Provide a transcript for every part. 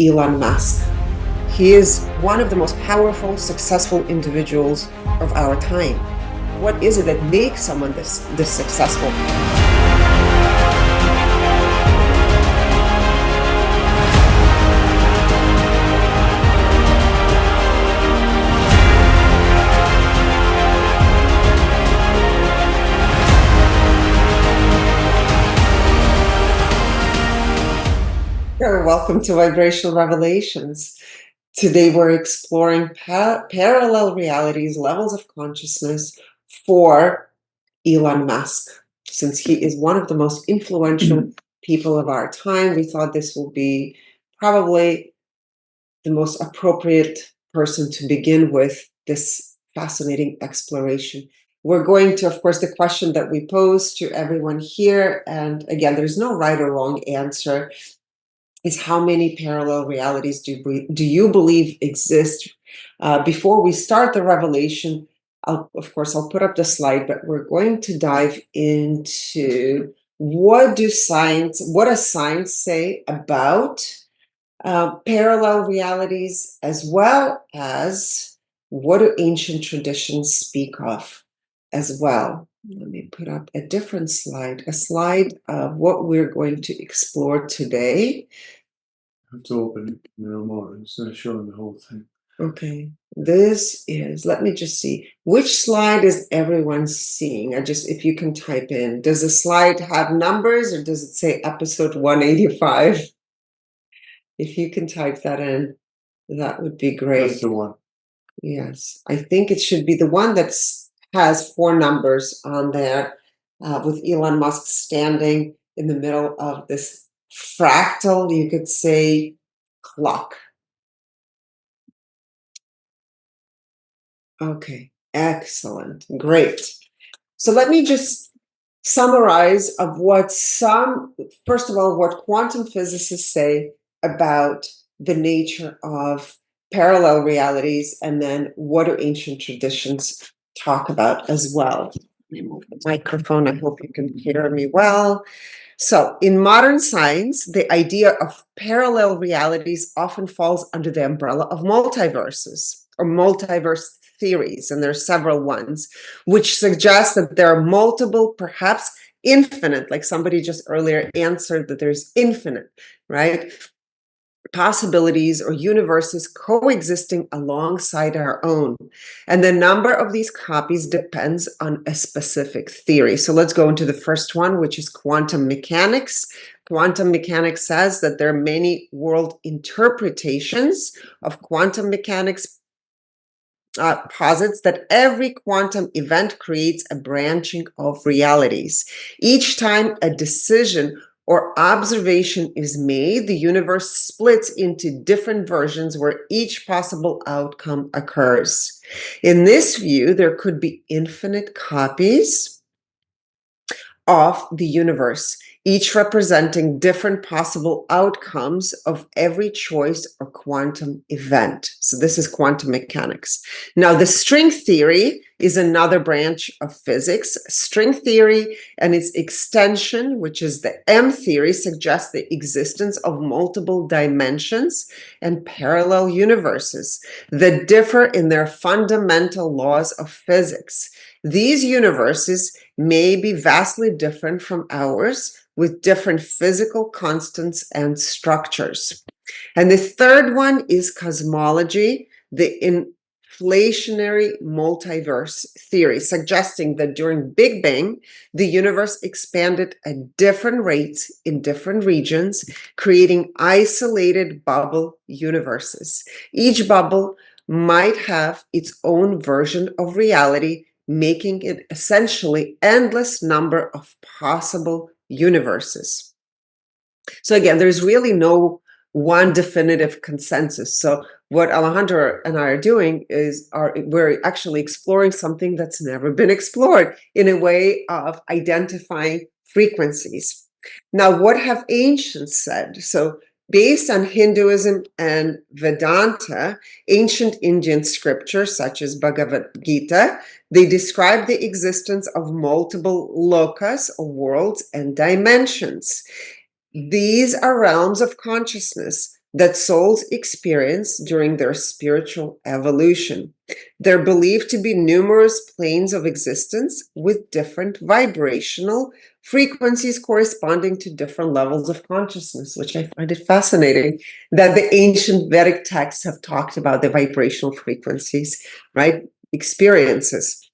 Elon Musk. He is one of the most powerful, successful individuals of our time. What is it that makes someone this successful? Welcome to Vibrational Revelations. Today we're exploring parallel realities, levels of consciousness for Elon Musk. Since he is one of the most influential people of our time, we thought this will be probably the most appropriate person to begin with this fascinating exploration. We're going to, of course, the question that we pose to everyone here, and again, there's no right or wrong answer, is how many parallel realities do you believe exist? Before we start the revelation, I'll put up the slide, but we're going to dive into what does science say about parallel realities, as well as what do ancient traditions speak of as well. Let me put up a different slide, a slide of what we're going to explore today. I have to open it no more instead of showing the whole thing. Okay, this is, let me just see, which slide is everyone seeing? If you can type in, does the slide have numbers or does it say episode 185? If you can type that in, that would be great. That's the one. Yes, I think it should be the one that has 4 numbers on there, with Elon Musk standing in the middle of this fractal, you could say, clock. Okay, excellent, great. So let me just summarize of first of all, what quantum physicists say about the nature of parallel realities, and then what do ancient traditions talk about as well. Let me move the microphone. I hope you can hear me well. So in modern science, the idea of parallel realities often falls under the umbrella of multiverses or multiverse theories, and there are several ones, which suggest that there are multiple, perhaps infinite, like somebody just earlier answered that there's infinite, right, possibilities or universes coexisting alongside our own. And the number of these copies depends on a specific theory. So let's go into the first one, which is quantum mechanics. Quantum mechanics says that there are many world interpretations of quantum mechanics, posits that every quantum event creates a branching of realities. Each time a decision or observation is made, the universe splits into different versions where each possible outcome occurs. In this view, there could be infinite copies of the universe, each representing different possible outcomes of every choice or quantum event. So this is quantum mechanics. Now, the string theory is another branch of physics. String theory and its extension, which is the M theory, suggests the existence of multiple dimensions and parallel universes that differ in their fundamental laws of physics. These universes may be vastly different from ours, with different physical constants and structures. And the third one is cosmology, the inflationary multiverse theory, suggesting that during Big Bang, the universe expanded at different rates in different regions, creating isolated bubble universes. Each bubble might have its own version of reality, making it essentially endless number of possible universes. So again, there's really no one definitive consensus. So what Alejandro and I are doing is we're actually exploring something that's never been explored in a way of identifying frequencies. Now, what have ancients said? So based on Hinduism and Vedanta, ancient Indian scriptures such as Bhagavad Gita, they describe the existence of multiple lokas or worlds and dimensions. These are realms of consciousness that souls experience during their spiritual evolution. They're believed to be numerous planes of existence with different vibrational frequencies corresponding to different levels of consciousness, which I find it fascinating that the ancient Vedic texts have talked about the vibrational frequencies, right? Experiences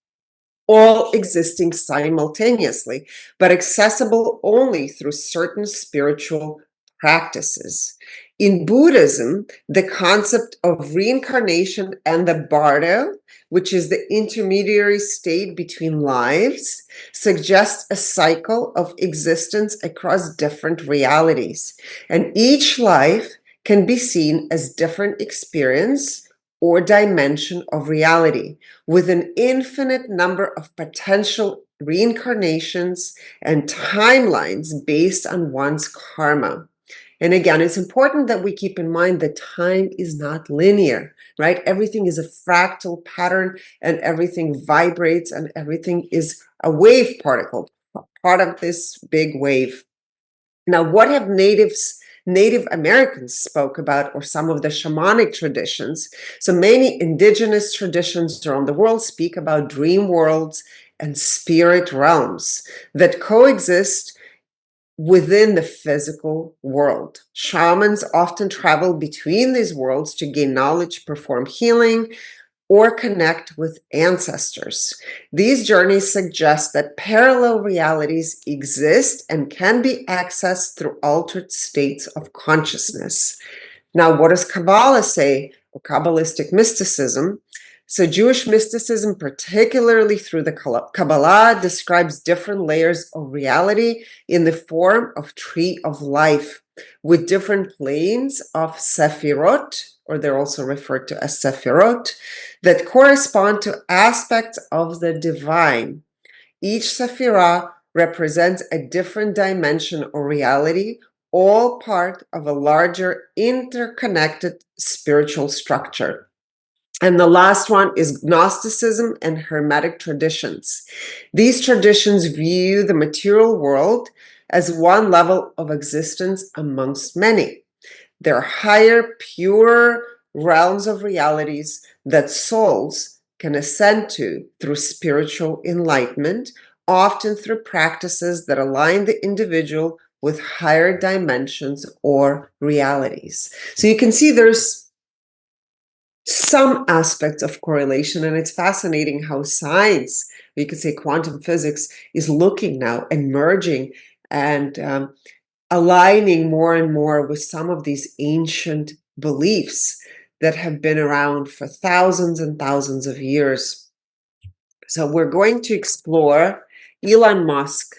all existing simultaneously, but accessible only through certain spiritual practices. In Buddhism, the concept of reincarnation and the bardo, which is the intermediary state between lives, suggests a cycle of existence across different realities. And each life can be seen as different experience or dimension of reality, with an infinite number of potential reincarnations and timelines based on one's karma. And again, it's important that we keep in mind that time is not linear, right? Everything is a fractal pattern and everything vibrates and everything is a wave particle, part of this big wave. Now, what have Native Americans spoke about, or some of the shamanic traditions? So many indigenous traditions around the world speak about dream worlds and spirit realms that coexist within the physical world. Shamans often travel between these worlds to gain knowledge, perform healing, or connect with ancestors. These journeys suggest that parallel realities exist and can be accessed through altered states of consciousness. Now, what does Kabbalah say, or Kabbalistic mysticism? So, Jewish mysticism, particularly through the Kabbalah, describes different layers of reality in the form of tree of life, with different planes of sephirot, or they're also referred to as sephirot, that correspond to aspects of the divine. Each sephirah represents a different dimension or reality, all part of a larger interconnected spiritual structure. And the last one is Gnosticism and Hermetic traditions. These traditions view the material world as one level of existence amongst many. They're higher, purer realms of realities that souls can ascend to through spiritual enlightenment, often through practices that align the individual with higher dimensions or realities. So you can see there's some aspects of correlation, and it's fascinating how science, you could say quantum physics, is looking now and merging and aligning more and more with some of these ancient beliefs that have been around for thousands and thousands of years. So we're going to explore Elon Musk.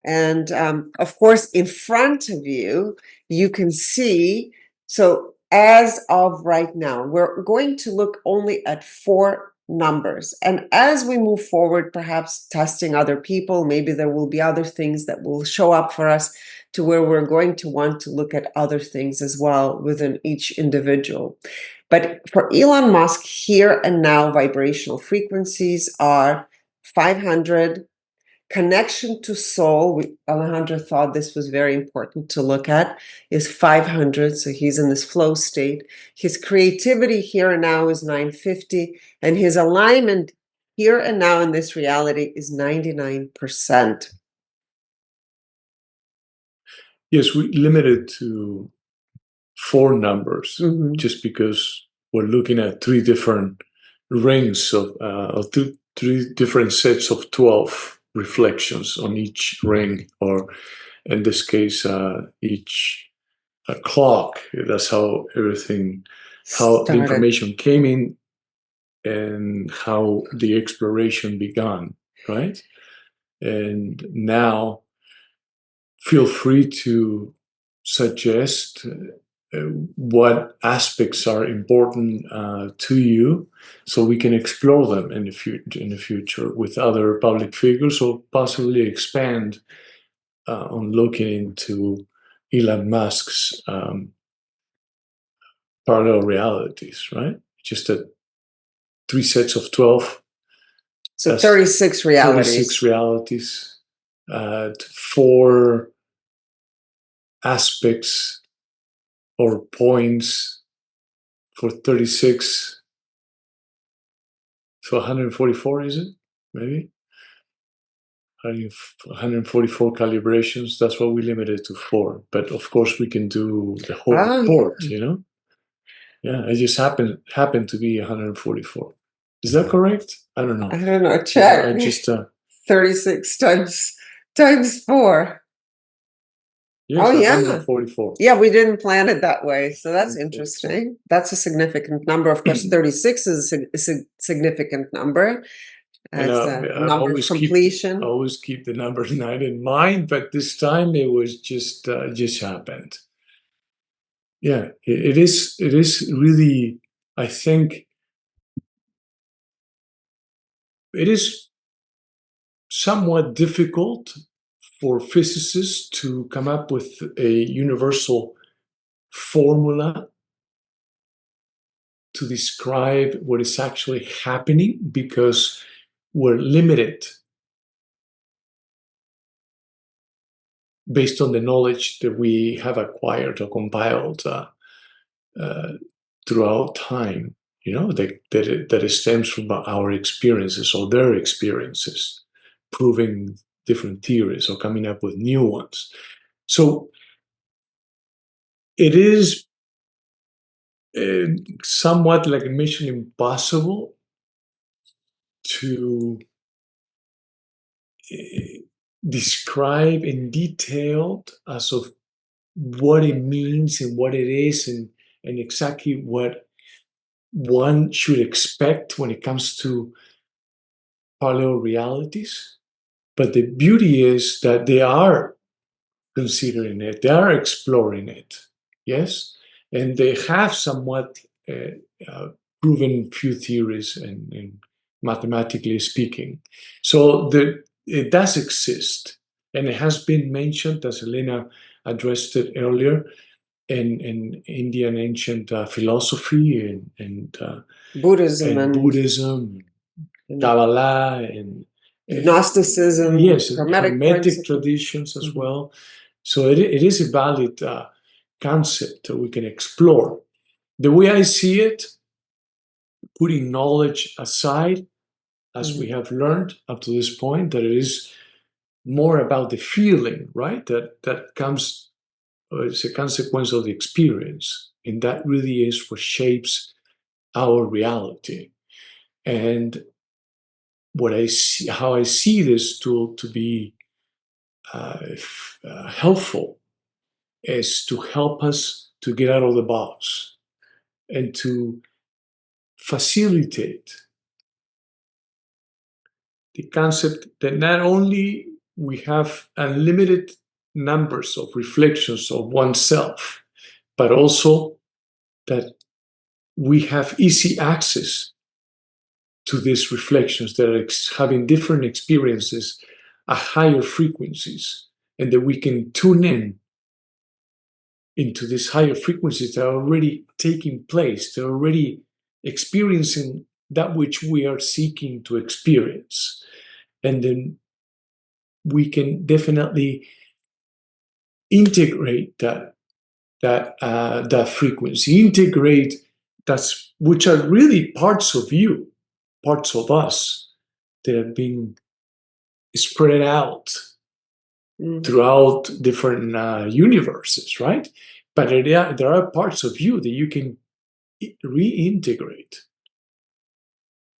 And of course, in front of you, you can see, so as of right now, we're going to look only at 4 numbers. And as we move forward, perhaps testing other people, maybe there will be other things that will show up for us to where we're going to want to look at other things as well within each individual. But for Elon Musk, here and now, vibrational frequencies are 500. Connection to soul, Alejandro thought this was very important to look at, is 500. So he's in this flow state. His creativity here and now is 950. And his alignment here and now in this reality is 99%. Yes, we limited to 4 numbers Mhm. just because we're looking at 3 different rings of 3 different sets of 12 reflections on each ring, or in this case, each clock. That's how everything, how the Started. information came in and how the exploration began, right? And now feel free to suggest what aspects are important to you, so we can explore them in the future with other public figures, or possibly expand on looking into Elon Musk's parallel realities, right? Just that 3 sets of 12. So 36 realities. 36 realities, 4 aspects or points for 36 to 144, is it? Maybe 144 calibrations. That's what we limited to 4. But of course, we can do the whole report. Yeah, it just happened to be 144. Is that correct? I don't know. I don't know. Check. I just 36 times 4. yes, Oh, yeah. 144. Yeah, we didn't plan it that way. So that's interesting. That's a significant number. Of course, 36 is a significant number. And It's a number of completion. I always keep the number 9 in mind, but this time it was just happened. Yeah, it is really, I think it is somewhat difficult for physicists to come up with a universal formula to describe what is actually happening, because we're limited based on the knowledge that we have acquired or compiled throughout time, that it stems from our experiences or their experiences, proving different theories or coming up with new ones. So it is somewhat like a mission impossible to describe in detail as of what it means and what it is, and exactly what one should expect when it comes to parallel realities. But the beauty is that they are considering it, they are exploring it, yes, and they have somewhat proven few theories and mathematically speaking. So it does exist, and it has been mentioned, as Elena addressed it earlier, in Indian ancient philosophy and Buddhism, Kabbalah, and Gnosticism, yes, Hermetic traditions as well. So it is a valid concept that we can explore. The way I see it, putting knowledge aside, as we have learned up to this point, that it is more about the feeling, right? That comes as a consequence of the experience, and that really is what shapes our reality. And what I see, how I see this tool to be helpful, is to help us to get out of the box and to facilitate the concept that not only we have unlimited numbers of reflections of oneself, but also that we have easy access to these reflections that are having different experiences at higher frequencies, and that we can tune in into these higher frequencies that are already taking place, they're already experiencing that which we are seeking to experience. And then we can definitely integrate that frequency, integrate that's which are really parts of you, parts of us that have been spread out throughout different universes, right? But there are parts of you that you can reintegrate.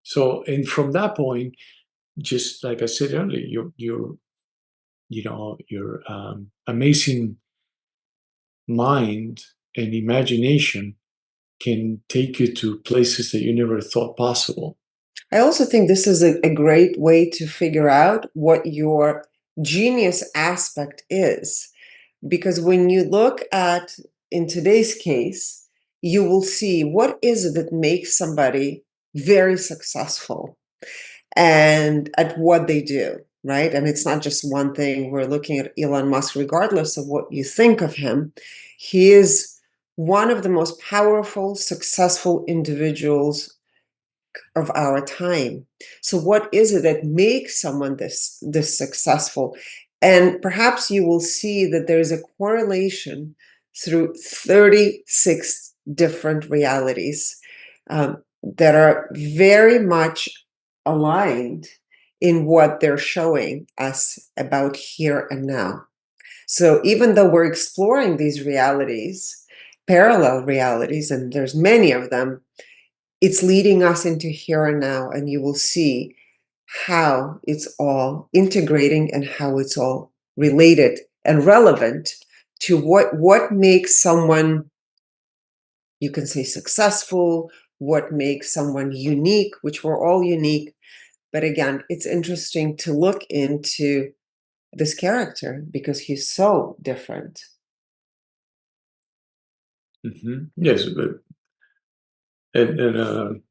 So, and from that point, just like I said earlier, your amazing mind and imagination can take you to places that you never thought possible. I also think this is a great way to figure out what your genius aspect is. Because when you look at, in today's case, you will see what is it that makes somebody very successful and at what they do, right? And it's not just one thing. We're looking at Elon Musk, regardless of what you think of him. He is one of the most powerful, successful individuals of our time. So what is it that makes someone this successful? And perhaps you will see that there's a correlation through 36 different realities that are very much aligned in what they're showing us about here and now. So even though we're exploring these realities, parallel realities, and there's many of them, it's leading us into here and now, and you will see how it's all integrating and how it's all related and relevant to what makes someone, you can say, successful, what makes someone unique, which we're all unique. But again, it's interesting to look into this character because he's so different. Yes, but and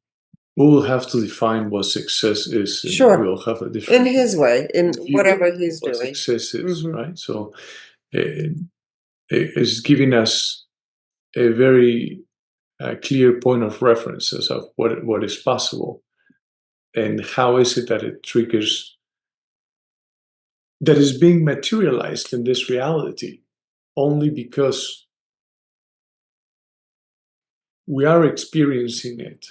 we will have to define what success is, and Sure, we'll have a in different his way, in view whatever of he's what doing. success is, Mhm. right? So it, it's giving us a very clear point of reference as of what is possible, and how is it that it triggers, that is being materialized in this reality only because we are experiencing it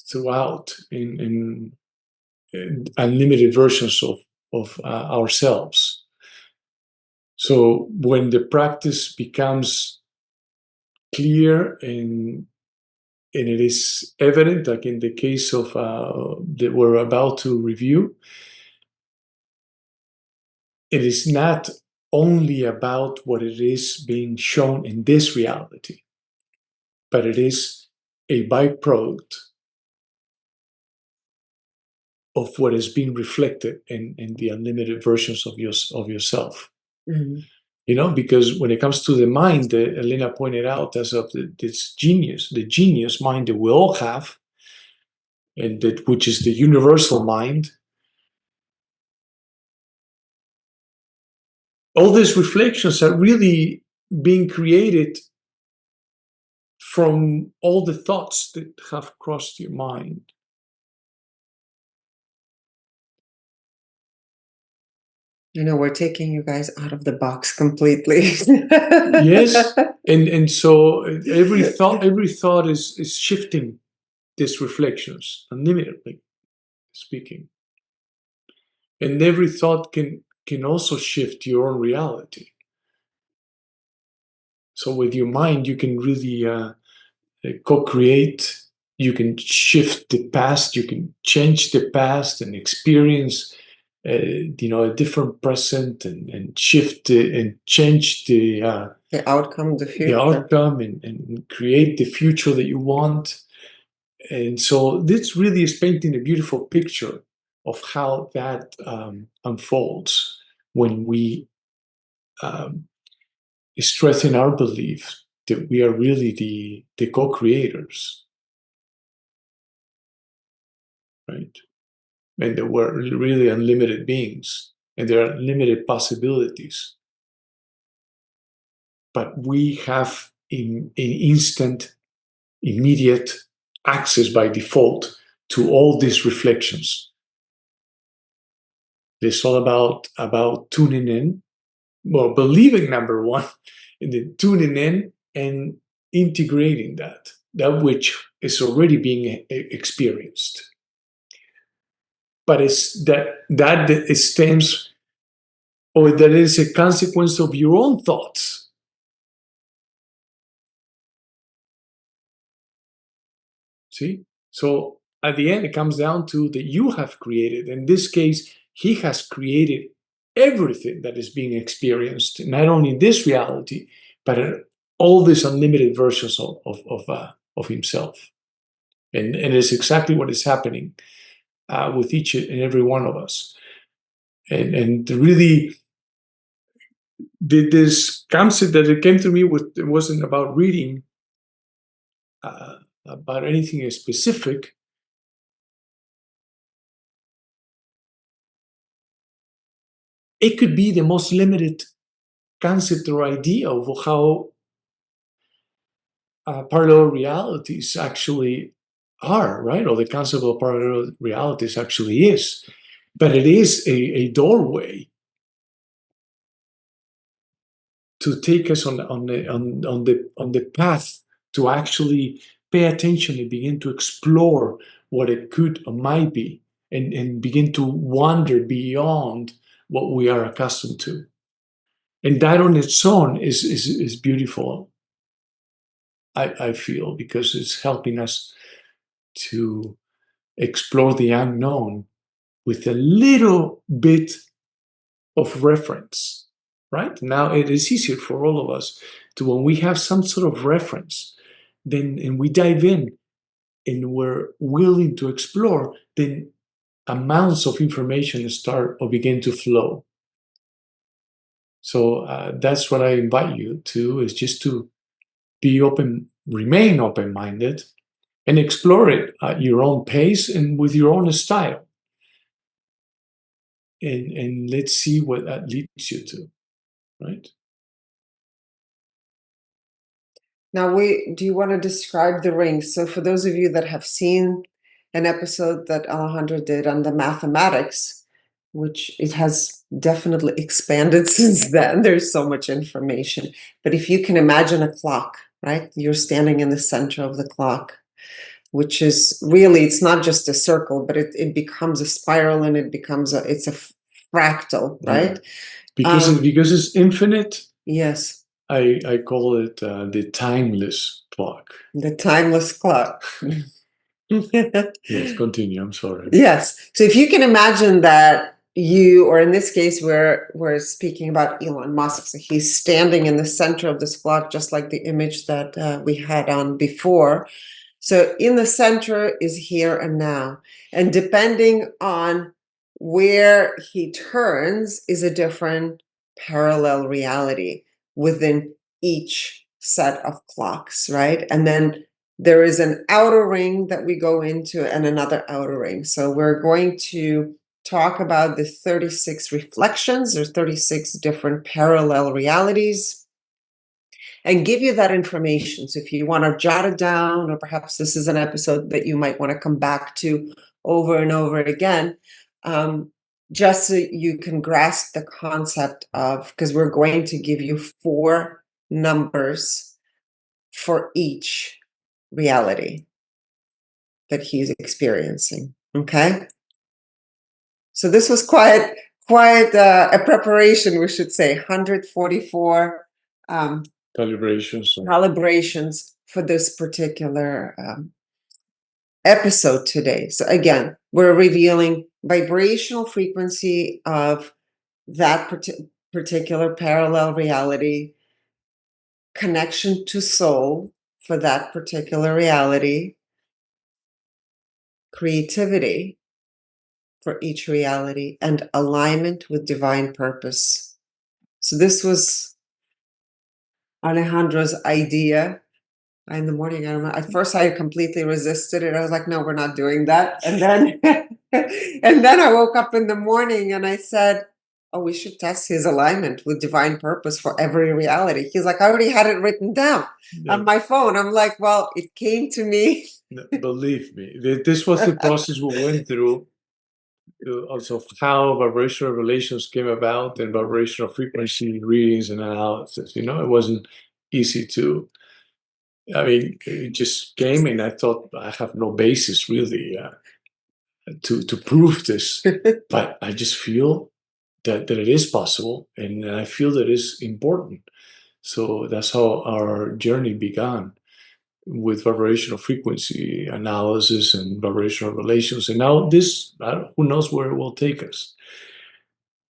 throughout in unlimited versions of ourselves. So when the practice becomes clear and it is evident, like in the case of that we're about to review, it is not only about what it is being shown in this reality, but it is a byproduct of what is being reflected in the unlimited versions of yourself. Mhm. You know, because when it comes to the mind that Elena pointed out as of this genius, the genius mind that we all have, and that which is the universal mind, all these reflections are really being created from all the thoughts that have crossed your mind. You know, we're taking you guys out of the box completely. Yes, and so every thought is shifting these reflections unlimitedly speaking, and every thought can also shift your own reality. So with your mind, you can really co-create. You can shift the past. You can change the past and experience, a different present, and shift and change The outcome, the the future. outcome, and create the future that you want. And so this really is painting a beautiful picture of how that unfolds when we um, strengthen our belief that we are really the co-creators, right? And that we're really unlimited beings, and there are limited possibilities. But we have in instant, immediate access by default to all these reflections. It's all about tuning in, well, believing number one, and then tuning in and integrating that which is already being experienced. But it's that it stems, or that is a consequence of your own thoughts. See? So at the end, it comes down to that you have created. In this case, he has created everything that is being experienced, not only in this reality, but all these unlimited versions of himself. And it's exactly what is happening with each and every one of us. And really, this concept that it came to me with, it wasn't about reading about anything specific. It could be the most limited concept or idea of how parallel realities actually are, right? Or the concept of parallel realities actually is. But it is a doorway to take us on the path to actually pay attention and begin to explore what it could or might be, and begin to wander beyond what we are accustomed to. And that on its own is beautiful, I feel, because it's helping us to explore the unknown with a little bit of reference, right? Now it is easier for all of us to, when we have some sort of reference, then and we dive in and we're willing to explore, then amounts of information start or begin to flow. So that's what I invite you to, is just to be open, remain open-minded, and explore it at your own pace and with your own style. And let's see what that leads you to, right? Now, do you want to describe the rings? So for those of you that have seen an episode that Alejandro did on the mathematics, which it has definitely expanded since then, there's so much information. But if you can imagine a clock, right? You're standing in the center of the clock, which is really, it's not just a circle, but it becomes a spiral, and it's a fractal, right? Because it's infinite. Yes. I call it the timeless clock. The timeless clock. Yes, continue. I'm sorry. Yes. So if you can imagine that you, or in this case, we're speaking about Elon Musk. So he's standing in the center of this clock, just like the image that we had on before. So in the center is here and now. And depending on where he turns is a different parallel reality within each set of clocks, right? And then there is an outer ring that we go into and another outer ring. So we're going to talk about the 36 reflections. There's 36 different parallel realities, and give you that information. So if you want to jot it down, or perhaps this is an episode that you might want to come back to over and over again, just so you can grasp the concept of, because we're going to give you 4 numbers for each reality that he's experiencing. Okay. So this was quite a preparation, we should say. 144 calibrations for this particular episode today. So again, we're revealing vibrational frequency of that particular parallel reality, connection to soul for that particular reality, creativity for each reality, and alignment with divine purpose. So this was Alejandro's idea in the morning. I remember at first I completely resisted it. I was like, no, we're not doing that. And then and then I woke up in the morning and I said, oh, we should test his alignment with divine purpose for every reality. He's like, I already had it written down on my phone. I'm like, well, it came to me. Believe me, this was the process we went through. Also, how vibrational revelations came about, and vibrational frequency readings and analysis. It wasn't easy to. I mean, it just came, and I thought I have no basis really to prove this, but I just feel that it is possible, and I feel that it's important. So that's how our journey began, with vibrational frequency analysis and vibrational relations. And now this, who knows where it will take us.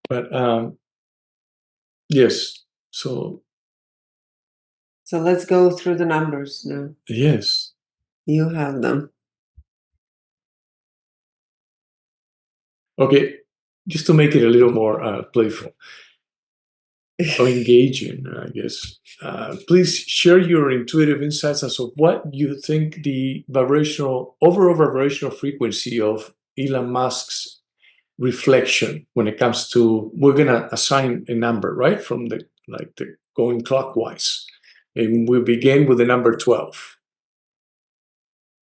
But yes, so let's go through the numbers now. Yes. You have them. Okay, just to make it a little more playful or engaging, I guess. Please share your intuitive insights as to what you think the overall vibrational frequency of Elon Musk's reflection when it comes to, we're going to assign a number, right? From the going clockwise. And we begin with the number 12.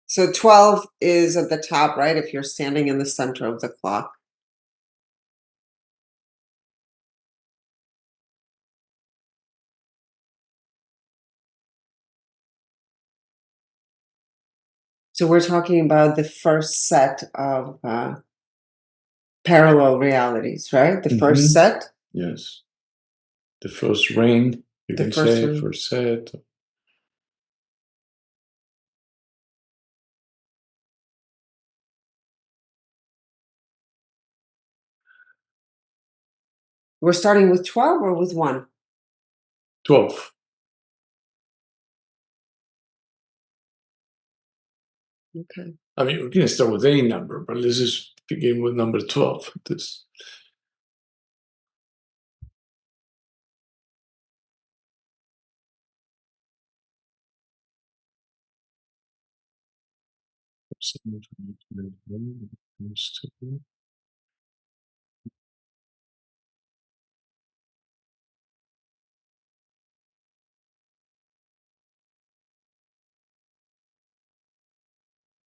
So 12 is at the top, right? If you're standing in the center of the clock. So we're talking about the first set of parallel realities, right? The first set? Yes. The first ring, you The can first say, ring. first set. We're starting with 12 or with 1? 12. Okay. I mean, we can start with any number, but let's just begin with number 12. This.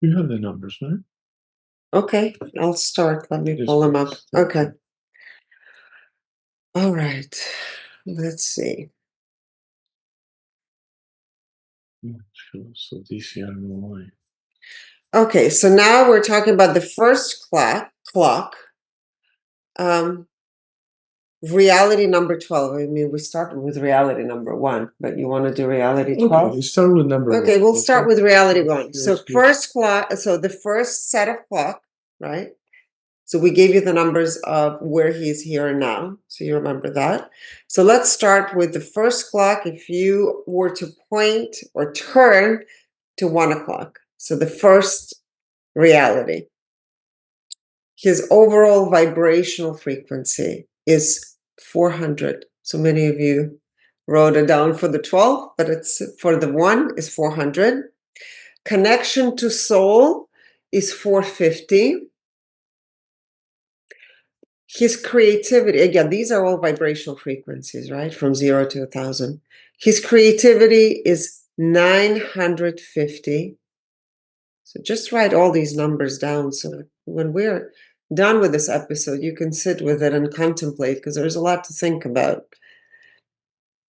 You have the numbers, right? Okay, I'll start. Let me Yes, pull them up. please. Okay. All right. Let's see. So this year, why? Okay, so now we're talking about the first clock. Reality number 12. I mean, we started with reality number 1, but you want to do reality 12? Okay, let's start with number 1. Okay, we'll start with reality 1. So Yes, first clock, so the first set of clock, right? So we gave you the numbers of where he is here and now. So you remember that. So let's start with the first clock. If you were to point or turn to 1 o'clock. So the first reality. His overall vibrational frequency is 400. So many of you wrote it down for the 12, but it's for the 1 is 400. Connection to soul is 450. His creativity, again, these are all vibrational frequencies, right? From 0 to 1,000. His creativity is 950. So just write all these numbers down. So when we're done with this episode, you can sit with it and contemplate, because there's a lot to think about.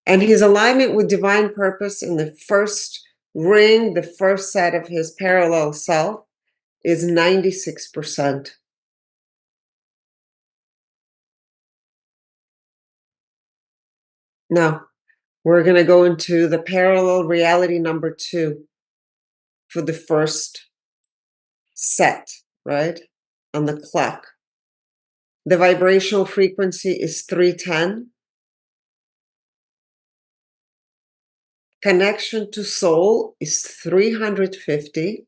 And his alignment with divine purpose in the first ring, the first set of his parallel self, is 96%. Now, we're going to go into the parallel reality number 2 for the first set, right? On the clock. The vibrational frequency is 310. Connection to soul is 350.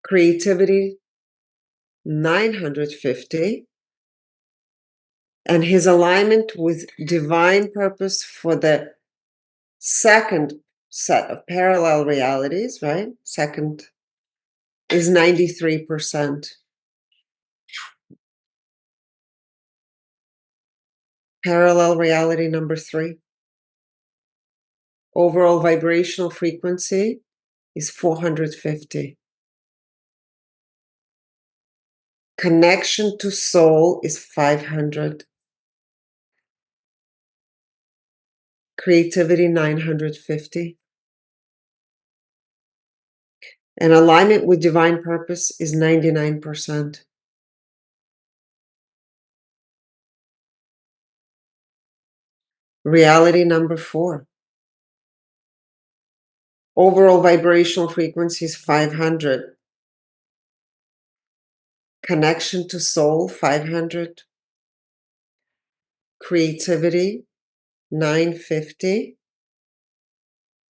Creativity, 950. And his alignment with divine purpose for the second set of parallel realities, right? Second is 93%. Parallel reality number 3. Overall vibrational frequency is 450. Connection to soul is 500. Creativity, 950. And alignment with divine purpose is 99%. Reality number 4. Overall vibrational frequency is 500. Connection to soul, 500. Creativity, 950.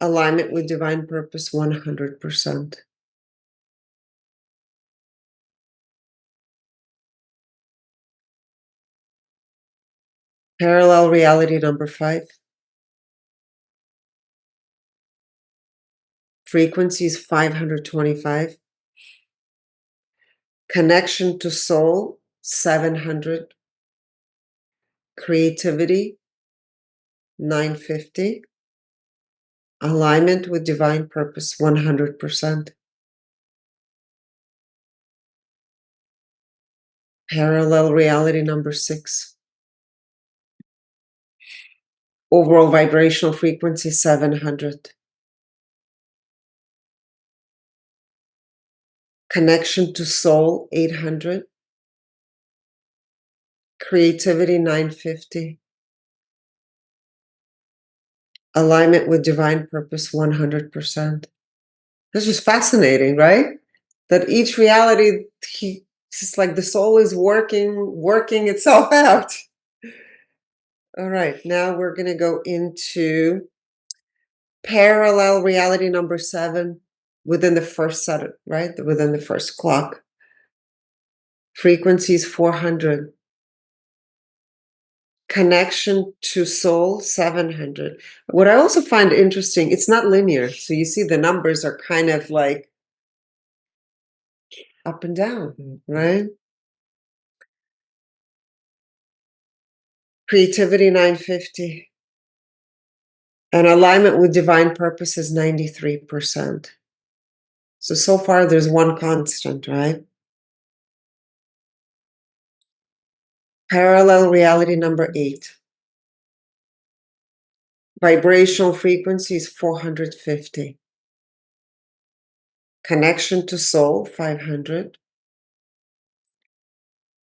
Alignment with divine purpose, 100%. Parallel reality number 5. Frequency is 525. Connection to soul, 700. Creativity, 950. Alignment with divine purpose, 100%. Parallel reality number 6. Overall vibrational frequency, 700. Connection to soul, 800. Creativity, 950. Alignment with divine purpose, 100%. That's just fascinating, right? That each reality, just like the soul is working itself out. All right, now we're going to go into parallel reality number 7 within the first set, right? Within the first clock. Frequencies 400. Connection to soul 700. What I also find interesting, it's not linear. So you see the numbers are kind of like up and down, right? Creativity 950. And alignment with divine purpose is 93%. So far there's one constant, right? Parallel reality number 8. Vibrational frequency is 450. Connection to soul 500.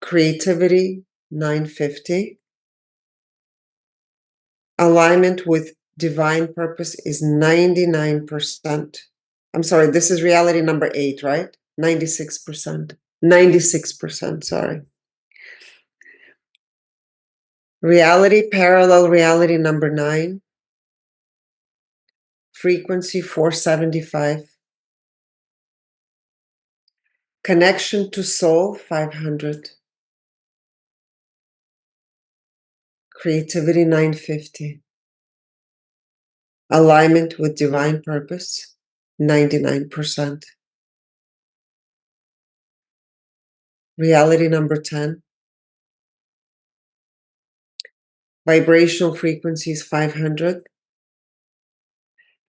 Creativity 950. Alignment with divine purpose is 99%. I'm sorry, this is reality number 8, right? 96%. 96%, sorry. Reality, parallel reality number 9. Frequency 475. Connection to soul 500. Creativity 950. Alignment with divine purpose 99%. Reality number 10. Vibrational frequency is 500.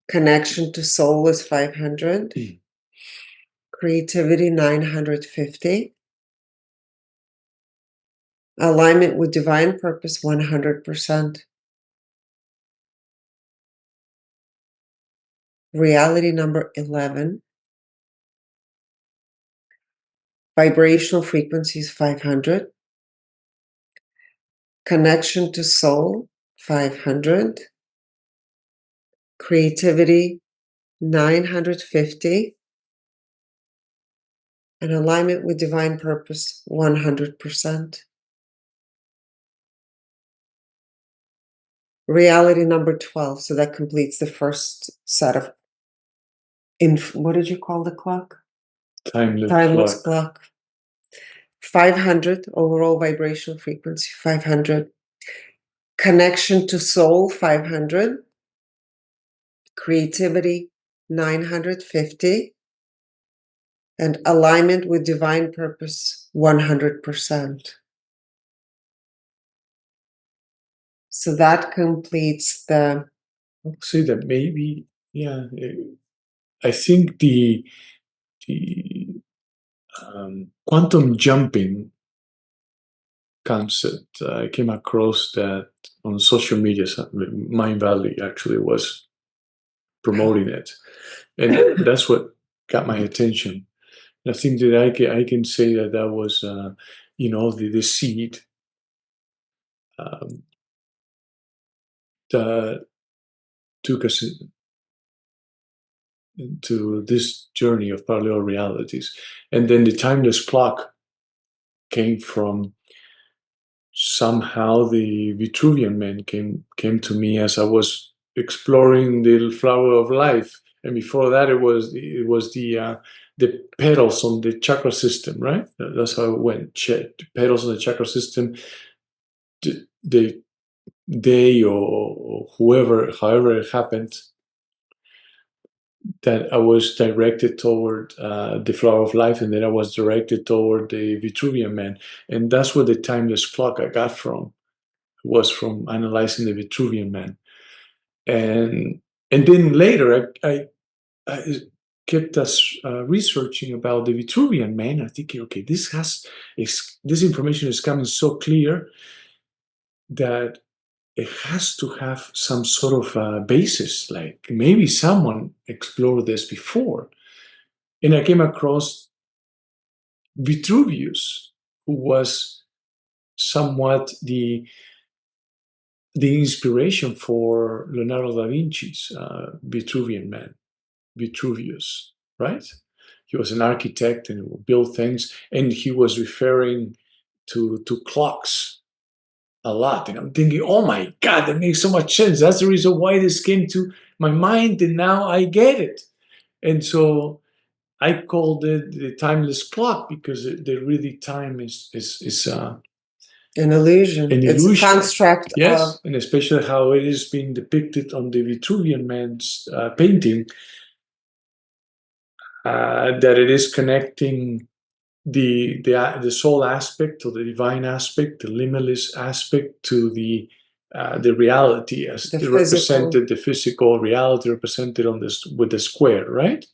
Connection to soul is 500. Creativity 950. Alignment with divine purpose 100%. Reality number 11. Vibrational frequency is 500. Connection to soul 500. Creativity 950. And alignment with divine purpose 100%. Reality number 12. So that completes the first set of, what did you call the clock? Timeless clock. 500 overall vibrational frequency, 500. Connection to soul 500. Creativity 950. And alignment with divine purpose 100%. So that completes the. I'll say that maybe, yeah. I think the quantum jumping concept, I came across that on social media. Mind Valley actually was promoting it, and that's what got my attention. I think that I can say that that was, the seed that took us into this journey of parallel realities. And then the timeless clock came from somehow the Vitruvian man came to me as I was exploring the flower of life. And before that, it was the petals on the chakra system, right? That's how it went. Petals on the chakra system. They or whoever, however it happened, that I was directed toward the flower of life, and then I was directed toward the Vitruvian man, and that's where the timeless clock I got from. Was from analyzing the Vitruvian man, and then later I kept us researching about the Vitruvian man. I'm thinking, okay, this information is coming so clear that it has to have some sort of basis. Like maybe someone explored this before, and I came across Vitruvius, who was somewhat the inspiration for Leonardo da Vinci's Vitruvian Man, Vitruvius, right? He was an architect and built things, and he was referring to clocks a lot. And I'm thinking, oh my God, that makes so much sense. That's the reason why this came to my mind, and now I get it. And so I called it the timeless clock because the really time is An illusion. an It's a illusion. construct Yes, of and especially how it is being depicted on the Vitruvian Man's painting, that it is connecting the soul aspect or the divine aspect, the limitless aspect, to the reality as the represented, the physical reality represented on this with the square, right?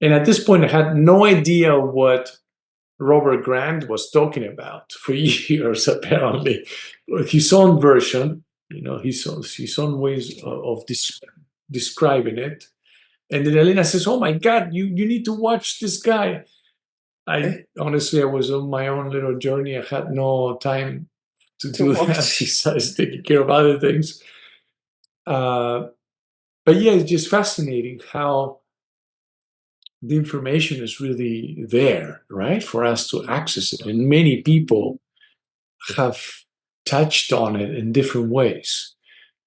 And at this point, I had no idea what Robert Grant was talking about for years. Apparently, his own version, his own ways of describing it. And then Elena says, "Oh my God, you need to watch this guy." I honestly, I was on my own little journey. I had no time to do that besides taking care of other things. But yeah, it's just fascinating how the information is really there, right, for us to access it. And many people have touched on it in different ways.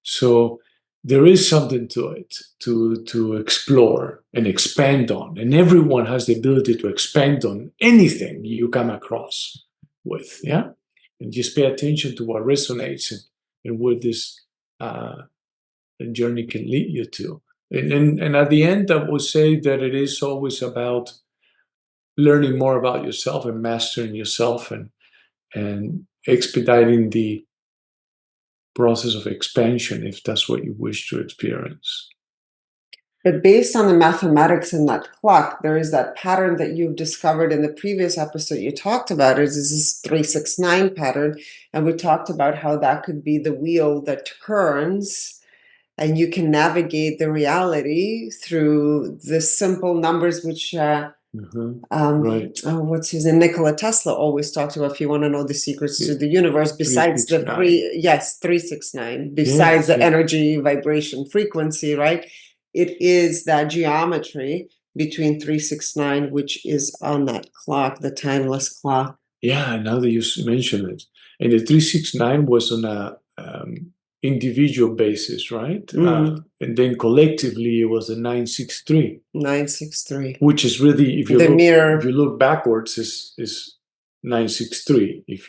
So there is something to it to explore and expand on. And everyone has the ability to expand on anything you come across with, yeah? And just pay attention to what resonates and where this journey can lead you to. And at the end, I would say that it is always about learning more about yourself and mastering yourself and expediting the process of expansion if that's what you wish to experience. But based on the mathematics in that clock, there is that pattern that you've discovered in the previous episode you talked about. Is this 369 pattern, and we talked about how that could be the wheel that turns, and you can navigate the reality through the simple numbers, which Right. what's his name? Nikola Tesla always talked about. If you want to know the secrets to the universe, besides 369, besides the energy, vibration, frequency, right? It is that geometry between 369, which is on that clock, the timeless clock. Yeah, now that you mention it. And the 369 was on a individual basis, right? And then collectively, it was a 963. 963. Which is really, if you look backwards, is 963. If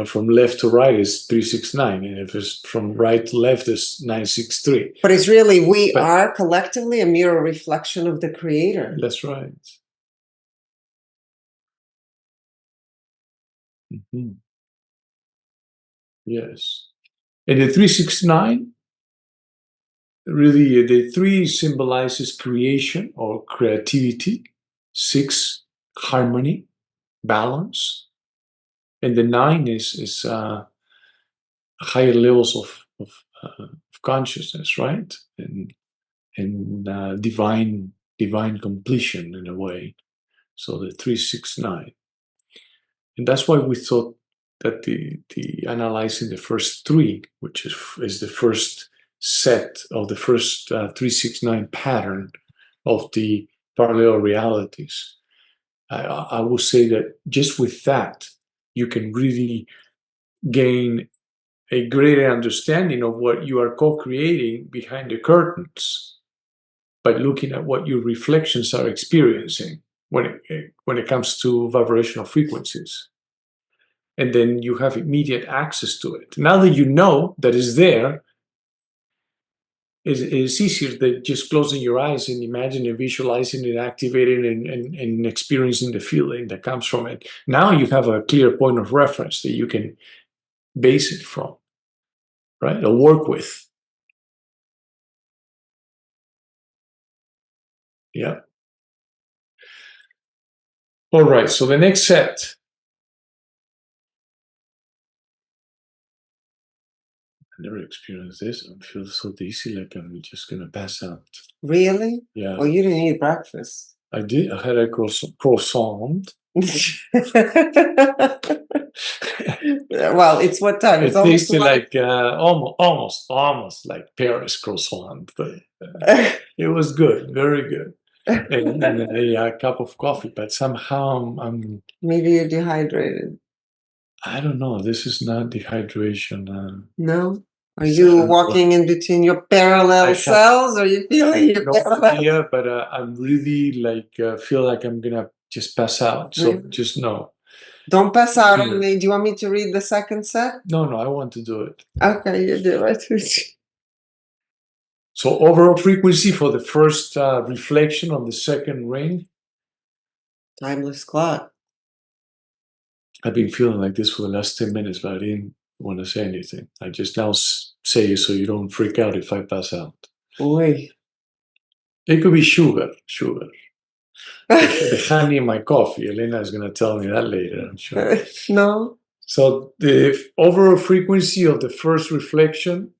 from left to right is 369, and if it's from right to left is 963. But it's really we are collectively a mirror reflection of the Creator. That's right. Mm-hmm. Yes. And the 369, really, the 3 symbolizes creation or creativity, 6, harmony, balance, and the 9 is higher levels of consciousness, right? And divine completion in a way. So the 369. And that's why we thought that the analyzing the first 3, which is the first set of the first 369 pattern of the parallel realities, I will say that just with that, you can really gain a greater understanding of what you are co-creating behind the curtains by looking at what your reflections are experiencing when it comes to vibrational frequencies. And then you have immediate access to it. Now that you know that it's there, it's easier than just closing your eyes and imagining, visualizing it, activating and experiencing the feeling that comes from it. Now you have a clear point of reference that you can base it from, right? Or work with. Yeah. All right, so the next set. I never experienced this. I feel so dizzy, like I'm just gonna pass out. Really? Yeah. Well, you didn't eat breakfast. I did. I had a croissant. Well, it's what time? It's It almost tasted like almost like Paris croissant, but it was good, very good. And a cup of coffee, but somehow Maybe you're dehydrated. I don't know. This is not dehydration. No? Are I you don't know. walking in between your parallel cells? Are you feeling your No parallel? idea, but I'm really feel like I'm gonna just pass out. So Really? just no. Don't pass out Yeah. on me. Do you want me to read the second set? No, I want to do it. Okay, you do it. So overall frequency for the first reflection on the second ring. Timeless clock. I've been feeling like this for the last 10 minutes, but I didn't want to say anything. I just now say it so you don't freak out if I pass out. Oy. It could be sugar. The honey in my coffee. Elena is going to tell me that later, I'm sure. No. So the overall frequency of the first reflection,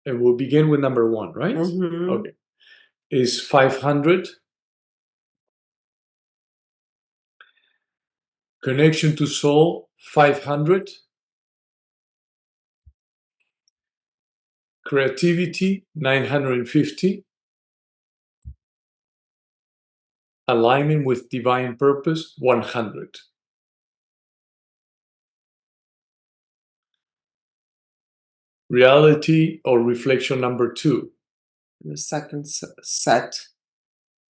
and we'll begin with number 1, right? Mm-hmm. Okay. Is 500. Connection to soul, 500. Creativity, 950. Alignment with divine purpose, 100. Reality or reflection number 2. The second set.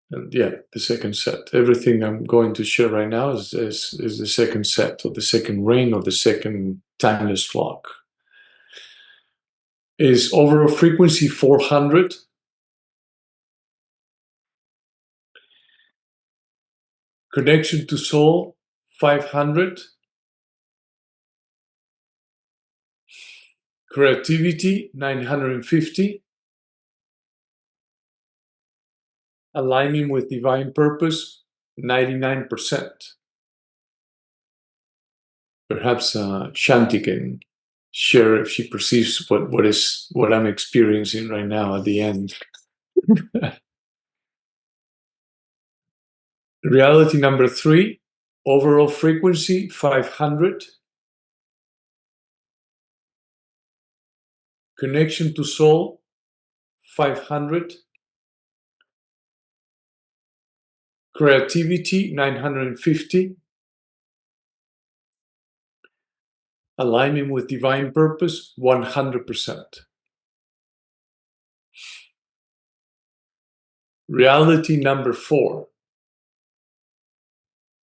And yeah, the second set. Everything I'm going to share right now is the second set, or the second ring, or the second timeless clock. Is overall frequency 400. Connection to soul, 500. Creativity, 950. Aligning with divine purpose, 99%. Perhaps Shanti can share if she perceives what I'm experiencing right now at the end. Reality number 3, overall frequency 500. Connection to soul 500. Creativity 950. Alignment with divine purpose 100%. Reality number 4,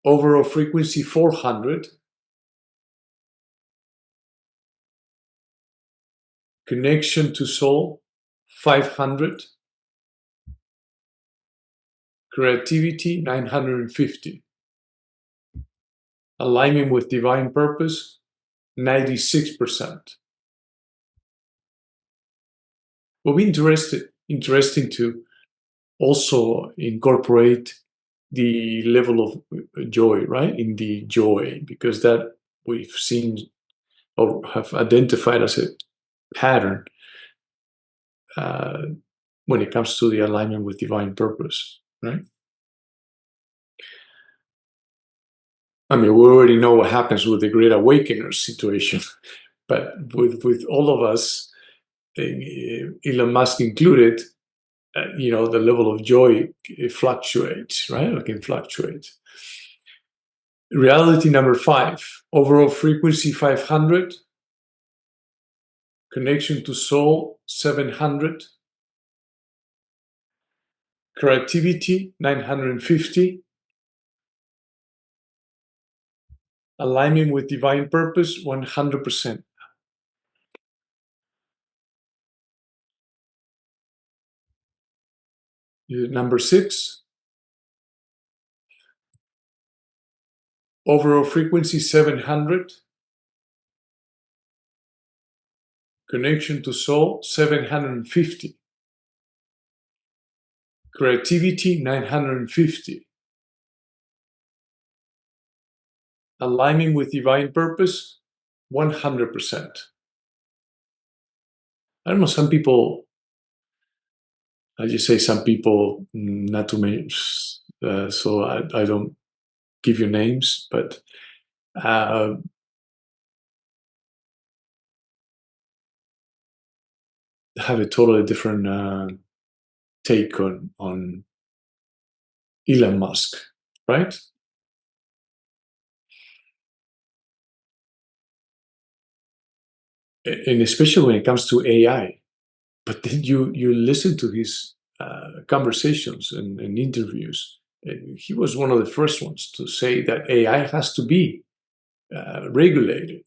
overall frequency 400. Connection to soul 500. Creativity 950. Alignment with divine purpose 96%. Will be interesting to also incorporate the level of joy, right? In the joy, because that we've seen or have identified as a pattern when it comes to the alignment with divine purpose, right? I mean, we already know what happens with the Great Awakeners situation, but with all of us, Elon Musk included, the level of joy fluctuates, right? It can fluctuate. Reality number 5, overall frequency 500. Connection to soul 700. Creativity 950. Alignment with divine purpose 100%. Number 6, overall frequency 700. Connection to soul 750. Creativity 950. Aligning with divine purpose 100%. I don't know, some people, I just say some people, not to mention, so I don't give you names, but have a totally different take on Elon Musk, right? And especially when it comes to AI. But then you listen to his conversations and interviews. And he was one of the first ones to say that AI has to be regulated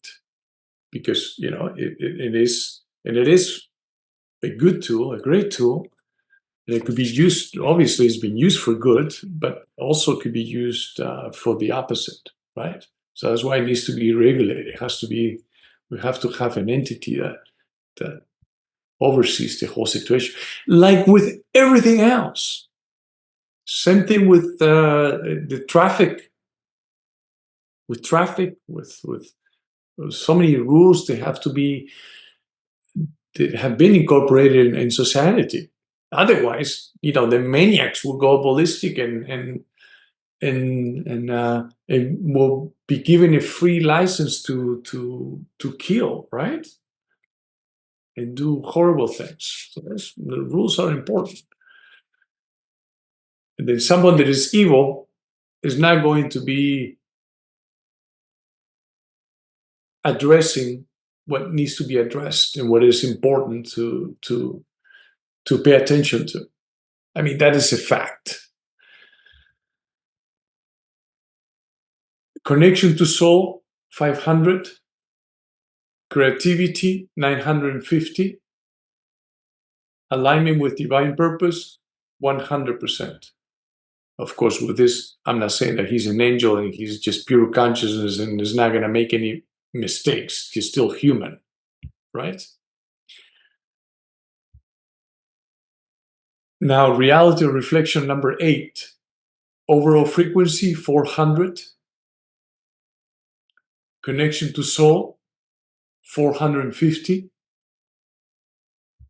because it is, and it is a good tool, a great tool. And it could be used. Obviously, it's been used for good, but also could be used for the opposite, right? So that's why it needs to be regulated. It has to be. We have to have an entity that oversees the whole situation. Like with everything else. Same thing with the traffic. With traffic, with so many rules that have been incorporated in society. Otherwise, the maniacs will go ballistic and will be given a free license to kill, right? And do horrible things. So the rules are important. And then someone that is evil is not going to be addressing what needs to be addressed and what is important to pay attention to. I mean, that is a fact. Connection to soul, 500. Creativity, 950. Alignment with divine purpose, 100%. Of course, with this, I'm not saying that he's an angel and he's just pure consciousness and is not going to make any mistakes. He's still human, right? Now, reality reflection number 8. Overall frequency, 400. Connection to soul, 450.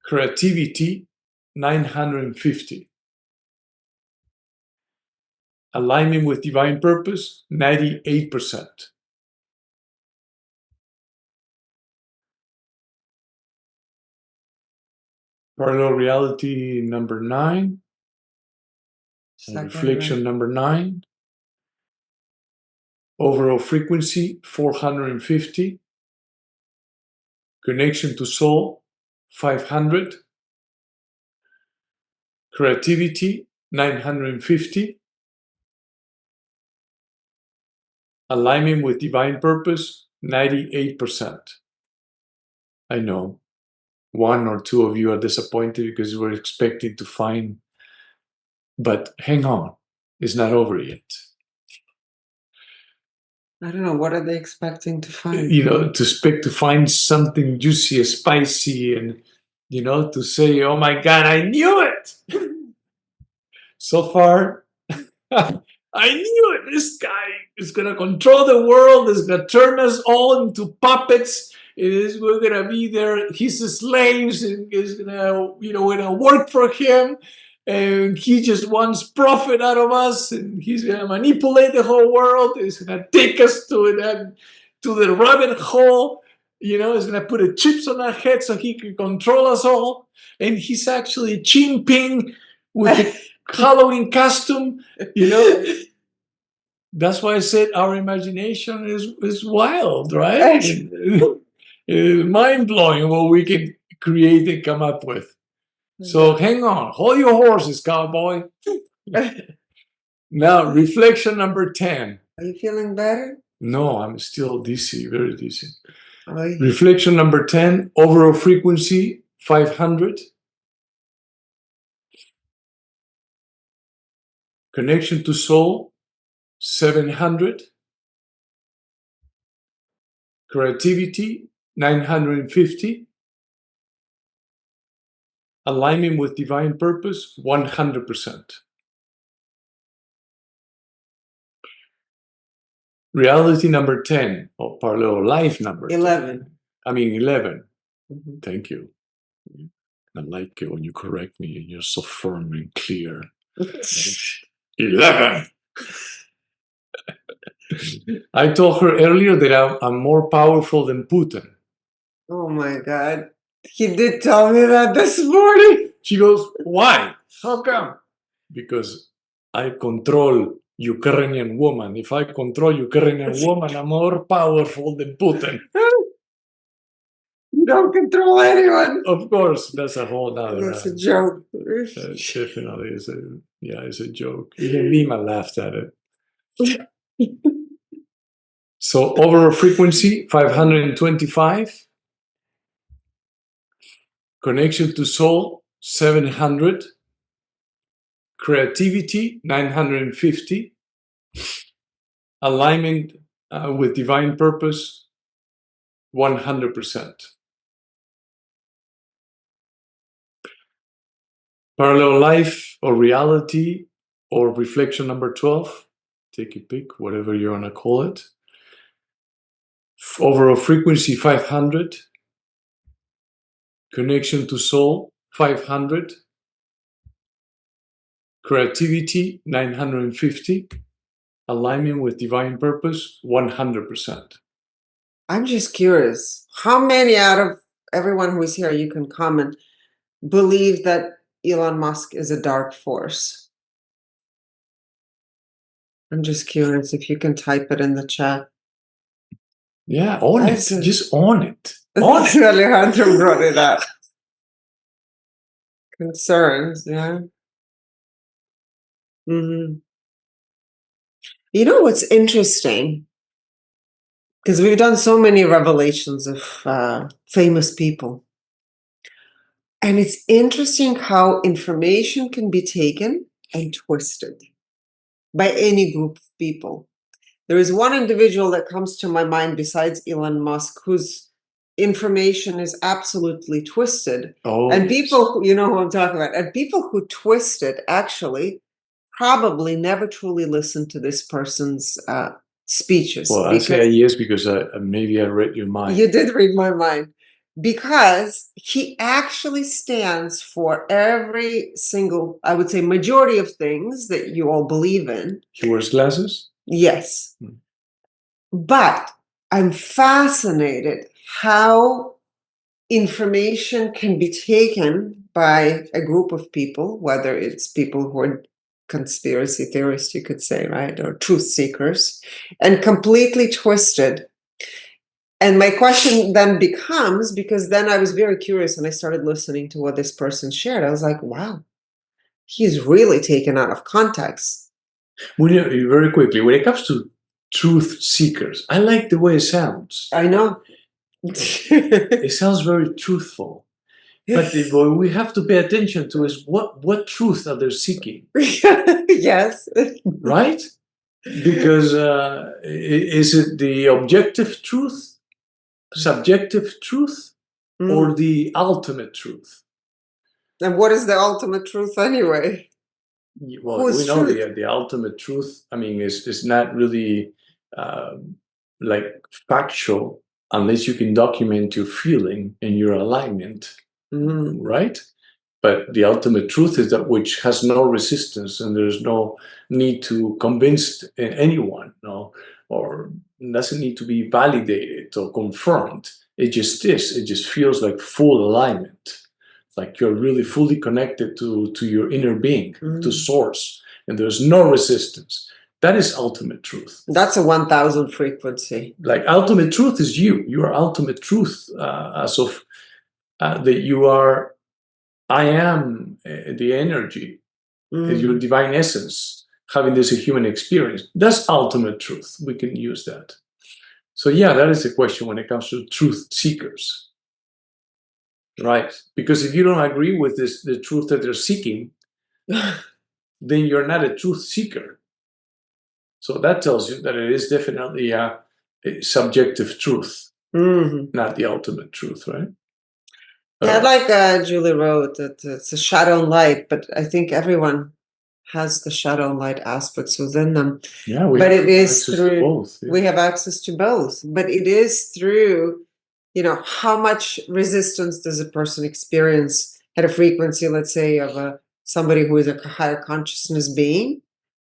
Creativity, 950. Alignment with divine purpose, 98%. Parallel reality number 9. Reflection number 9. Overall frequency, 450. Connection to soul, 500. Creativity, 950. Alignment with divine purpose, 98%. I know. 1 or 2 of you are disappointed because we're expecting to find, but hang on, it's not over yet. I don't know, what are they expecting to find? To find something juicy, spicy, and to say, oh my God, I knew it. So far, I knew it. This guy is going to control the world. Is going to turn us all into puppets. We're going to be there. His slaves. And is going to, we're going to work for him. And he just wants profit out of us. And he's going to manipulate the whole world. He's going to take us to the rabbit hole. He's going to put chips on our head so he can control us all. And he's actually chimping with the Halloween costume, That's why I said our imagination is wild, right? It's mind-blowing what we can create and come up with. So hang on, hold your horses, cowboy. Now, reflection number 10. Are you feeling better? No, I'm still dizzy, very dizzy. Reflection number 10, overall frequency, 500. Connection to soul, 700. Creativity, 950. Alignment with divine purpose, 100%. Reality number 10, or parallel life number 11. 11. Mm-hmm. Thank you. I like it when you correct me and you're so firm and clear. 11. I told her earlier that I'm more powerful than Putin. Oh my God. He did tell me that this morning. She goes, why? How come? Because I control Ukrainian woman. If I control Ukrainian woman, I'm more powerful than Putin. You don't control anyone. Of course, that's a whole other. That's a joke. Definitely it's a joke. Even Lima laughed at it. So overall frequency 525, connection to soul 700, creativity 950, alignment with divine purpose 100%. Parallel life or reality or reflection number 12, take a pick, whatever you want to call it. Overall frequency 500, connection to soul 500, creativity 950, alignment with divine purpose 100%. I'm just curious, how many out of everyone who is here, you can comment, believe that Elon Musk is a dark force? I'm just curious if you can type it in the chat. Yeah, own it. Just own it. Own it. Alejandro brought it up. Concerns, yeah. Mm-hmm. You know what's interesting? Because we've done so many revelations of famous people. And it's interesting how information can be taken and twisted by any group of people. There is one individual that comes to my mind besides Elon Musk whose information is absolutely twisted. Oh, and yes. People, you know who I'm talking about, and people who twist it actually probably never truly listened to this person's speeches. Well, I say yes because maybe I read your mind. You did read my mind. Because he actually stands for every single, I would say, majority of things that you all believe in. He wears glasses? Yes. But I'm fascinated how information can be taken by a group of people, whether it's people who are conspiracy theorists, you could say, right, or truth seekers, and completely twisted. And my question then becomes, because then I was very curious and I started listening to what this person shared. I was like, wow, he's really taken out of context. Well, very quickly, when it comes to truth seekers, I like the way it sounds. I know. It sounds very truthful. But what we have to pay attention to is what truth are they seeking? Yes. Right? Because is it the objective truth, subjective truth, or the ultimate truth? And what is the ultimate truth anyway? Well, we know the ultimate truth, I mean, is not really like factual unless you can document your feeling and your alignment, right? But the ultimate truth is that which has no resistance and there's no need to convince anyone, no, or doesn't need to be validated or confirmed. It just is. It just feels like full alignment, like you're really fully connected to your inner being, to source, and there's no resistance. That is ultimate truth. That's a 1000 frequency. Like ultimate truth is you. You are ultimate truth as of that you are. I am the energy, your divine essence, having this human experience. That's ultimate truth. We can use that. So yeah, that is a question when it comes to truth seekers. Right? Because if you don't agree with the truth that they're seeking, then you're not a truth seeker. So that tells you that it is definitely a subjective truth, not the ultimate truth, right? Yeah, like Julie wrote that it's a shadow and light, but I think everyone has the shadow and light aspects within them. Yeah, but it is through both. Yeah. We have access to both, but it is through, how much resistance does a person experience at a frequency, let's say, of somebody who is a higher consciousness being,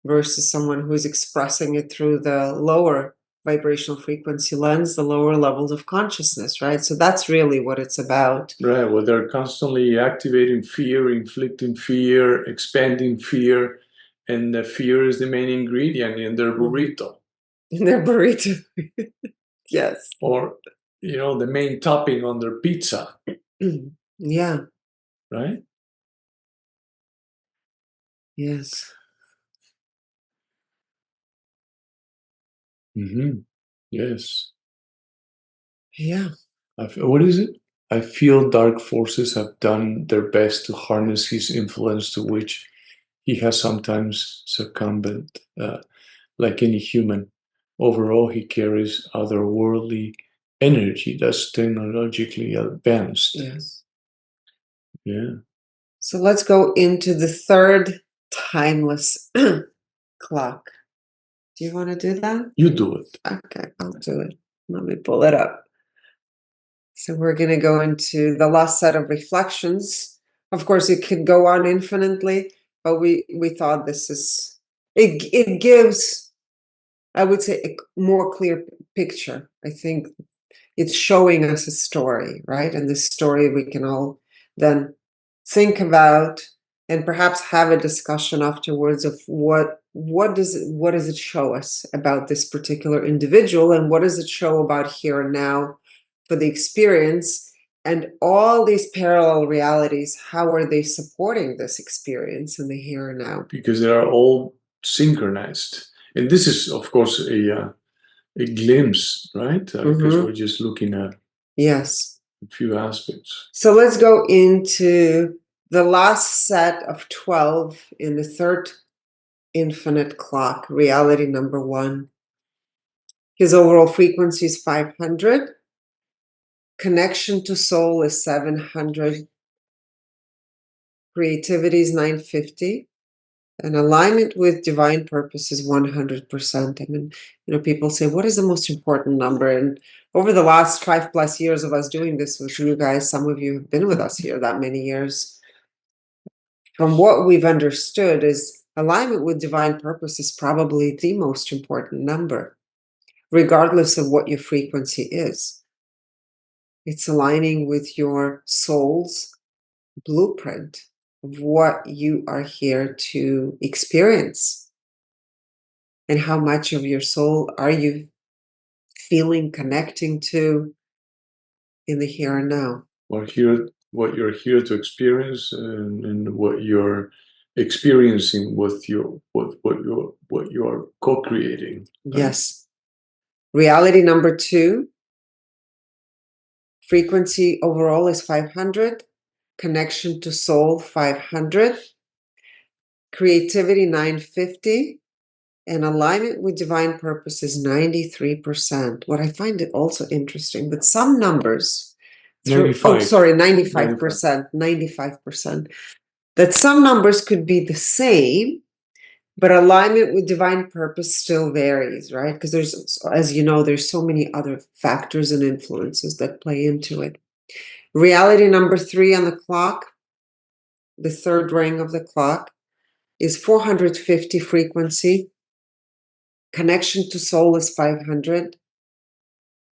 versus someone who's expressing it through the lower vibrational frequency lens, the lower levels of consciousness, right? So that's really what it's about. Right. Well, they're constantly activating fear, inflicting fear, expanding fear, and the fear is the main ingredient in their burrito. In their burrito. Yes. Or, the main topping on their pizza. Yeah. Right? Yes. Mm-hmm. Yes. Yeah. What is it? I feel dark forces have done their best to harness his influence, to which he has sometimes succumbed, like any human. Overall, he carries otherworldly energy that's technologically advanced. Yes. Yeah. So let's go into the third timeless clock. Do you want to do that? You do it. Okay, I'll do it. Let me pull it up. So we're going to go into the last set of reflections. Of course, it could go on infinitely, but we thought this is it gives, I would say, a more clear picture. I think it's showing us a story, right? And this story we can all then think about and perhaps have a discussion afterwards of what does it show us about this particular individual, and what does it show about here and now for the experience, and all these parallel realities, how are they supporting this experience in the here and now? Because they are all synchronized. And this is, of course, a glimpse, right? Because we're just looking at Yes. a few aspects. So let's go into the last set of 12 in the third infinite clock, reality number 1. His overall frequency is 500. Connection to soul is 700. Creativity is 950. And alignment with divine purpose is 100%. I mean, people say, what is the most important number? And over the last 5+ years of us doing this with you guys, some of you have been with us here that many years. From what we've understood is alignment with divine purpose is probably the most important number, regardless of what your frequency is. It's aligning with your soul's blueprint of what you are here to experience, and how much of your soul are you feeling, connecting to in the here and now. What you're here to experience, and what you're experiencing with what you are co-creating. Right? Yes. Reality number 2, frequency overall is 500. Connection to soul 500. Creativity 950. And alignment with divine purpose is 93%. What I find it also interesting, but some numbers, 95%, 95%, that some numbers could be the same, but alignment with divine purpose still varies, right? Because there's, as you know, there's so many other factors and influences that play into it. Reality number 3 on the clock, the third ring of the clock, is 450 frequency. Connection to soul is 500.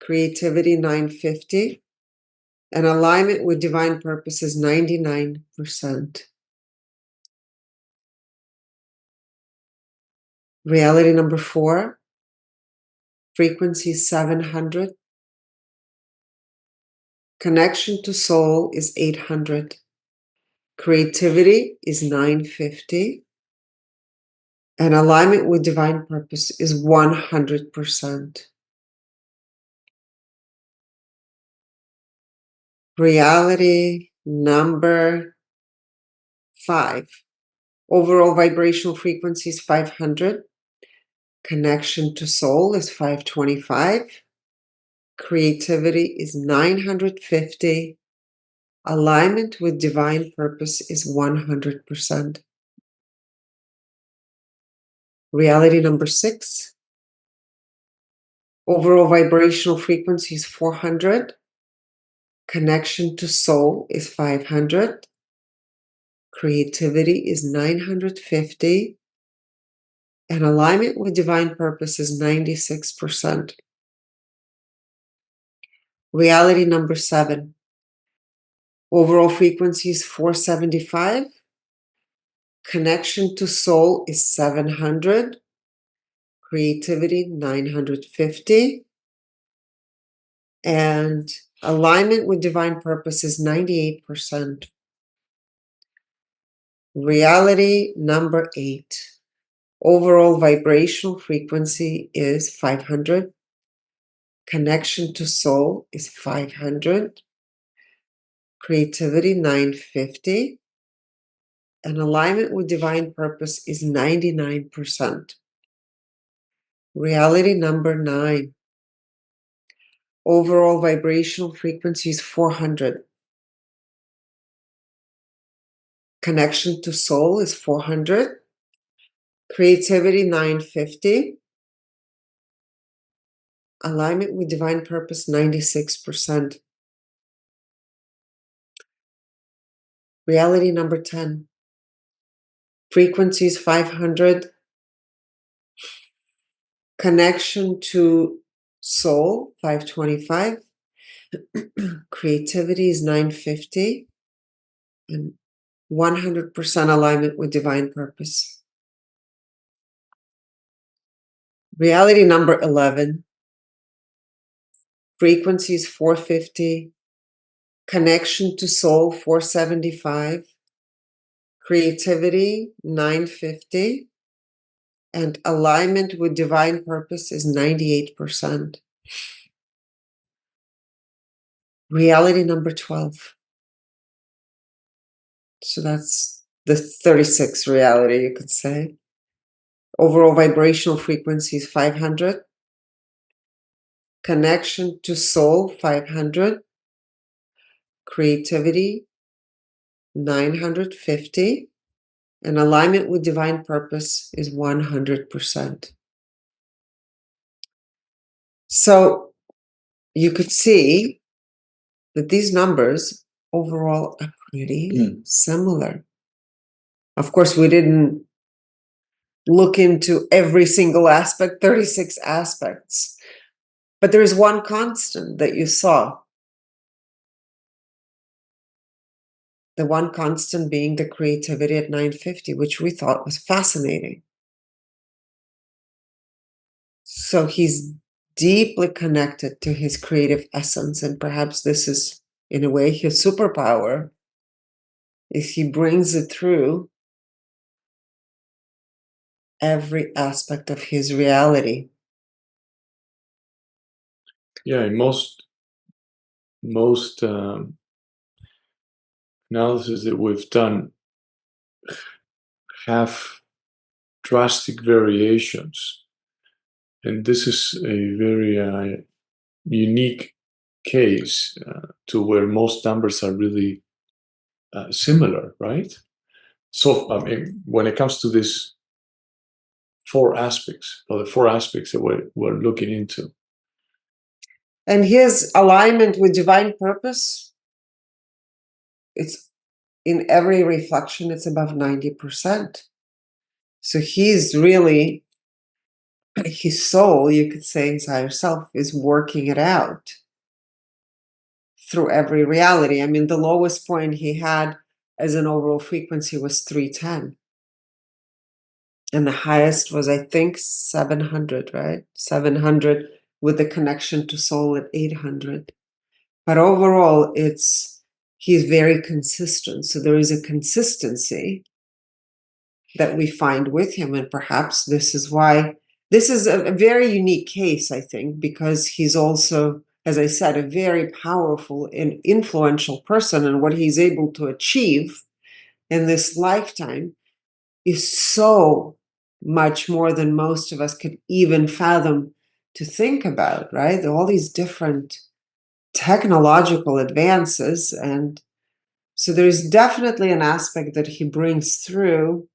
Creativity 950. And alignment with divine purpose is 99%. Reality number 4, frequency 700. Connection to soul is 800. Creativity is 950. And alignment with divine purpose is 100%. Reality number 5, overall vibrational frequency is 500. Connection to soul is 525. Creativity is 950. Alignment with divine purpose is 100%. Reality number 6, overall vibrational frequency is 400. Connection to soul is 500. Creativity is 950. And alignment with divine purpose is 96%. Reality number 7. Overall frequency is 475. Connection to soul is 700. Creativity 950. And alignment with divine purpose is 98%. Reality number 8. Overall vibrational frequency is 500. Connection to soul is 500. Creativity 950. And alignment with divine purpose is 99%. Reality number 9. Overall vibrational frequency is 400. Connection to soul is 400. Creativity 950. Alignment with divine purpose 96%. Reality number 10. Frequency is 500. Connection to soul 525. Creativity is 950. And 100% alignment with divine purpose. Reality number 11. Frequency is 450. Connection to soul 475. Creativity 950. And alignment with divine purpose is 98%. Reality number 12. So that's the 36 reality, you could say. Overall vibrational frequency is 500. Connection to soul 500. Creativity 950. And alignment with divine purpose is 100%. So you could see that these numbers overall are pretty similar. Of course, we didn't look into every single aspect, 36 aspects, but there is one constant that you saw. The one constant being the creativity at 950, which we thought was fascinating. So he's deeply connected to his creative essence, and perhaps this is, in a way, his superpower, is he brings it through every aspect of his reality. Yeah, in most analysis that we've done have drastic variations, and this is a very unique case to where most numbers are really similar, right? So, I mean, when it comes to these 4 aspects, or the 4 aspects that we're looking into. And his alignment with divine purpose, it's in every reflection, it's above 90%. So he's really, his soul, you could say, his higher self, is working it out through every reality. I mean, the lowest point he had as an overall frequency was 310. And the highest was, I think, 700, right? 700 with the connection to soul at 800. But overall, he's very consistent. So there is a consistency that we find with him. And perhaps this is why this is a very unique case, I think, because he's also, as I said, a very powerful and influential person. And what he's able to achieve in this lifetime is so much more than most of us could even fathom to think about, right? All these different technological advances. And so there's definitely an aspect that he brings through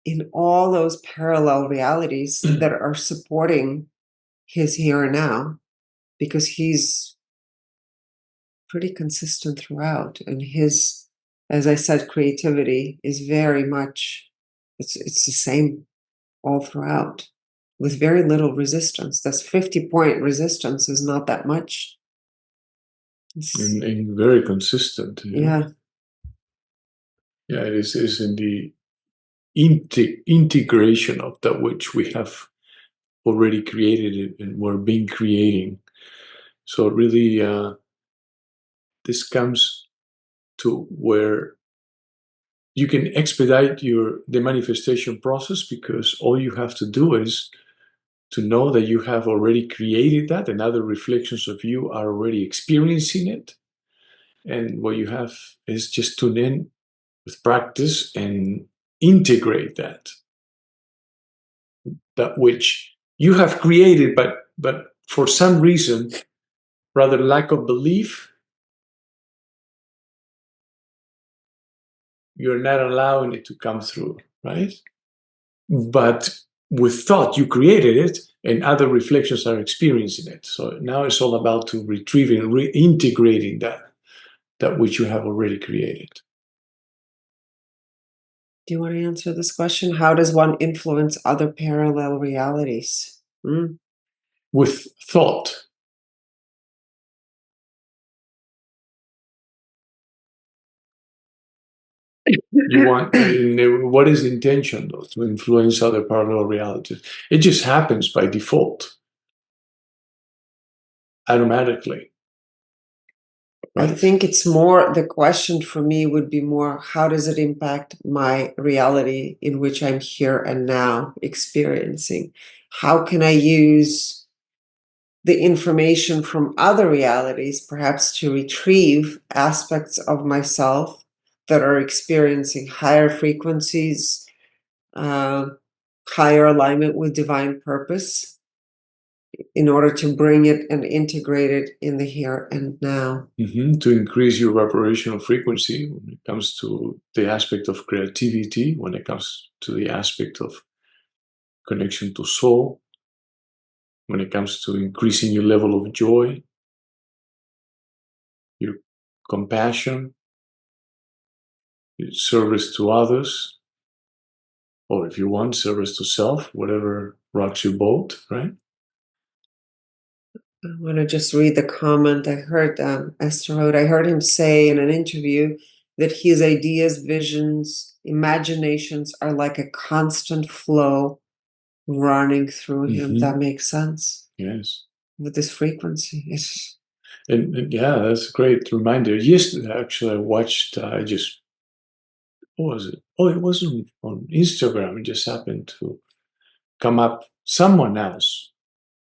in all those parallel realities that are supporting his here and now, because he's pretty consistent throughout. And his, as I said, creativity is very much It's the same all throughout with very little resistance. That's 50-point resistance is not that much. And very consistent. Yeah. Yeah, it is in the integration of that which we have already created and we're being creating. So really, this comes to where you can expedite the manifestation process, because all you have to do is to know that you have already created that and other reflections of you are already experiencing it. And what you have is just tune in with practice and integrate that which you have created, but for some reason, rather lack of belief, you're not allowing it to come through, right? But with thought, you created it, and other reflections are experiencing it. So now it's all about to retrieving, reintegrating that which you have already created. Do you want to answer this question? How does one influence other parallel realities? With thought. You want what is the intention, though, to influence other parallel realities? It just happens by default, automatically. I Right? think it's more, the question for me would be more, how does it impact my reality in which I'm here and now experiencing? How can I use the information from other realities, perhaps to retrieve aspects of myself that are experiencing higher frequencies, uh, higher alignment with divine purpose, in order to bring it and integrate it in the here and now? To increase your vibrational frequency when it comes to the aspect of creativity, when it comes to the aspect of connection to soul, when it comes to increasing your level of joy, your compassion, your service to others, or if you want, service to self, whatever rocks your boat, right? I want to just read the comment. I heard Esther wrote, I heard him say in an interview that his ideas, visions, imaginations are like a constant flow running through him. That makes sense. Yes. With this frequency. And yeah, that's a great reminder. Yesterday, actually, I watched, what was it? Oh, it wasn't on Instagram. It just happened to come up. Someone else,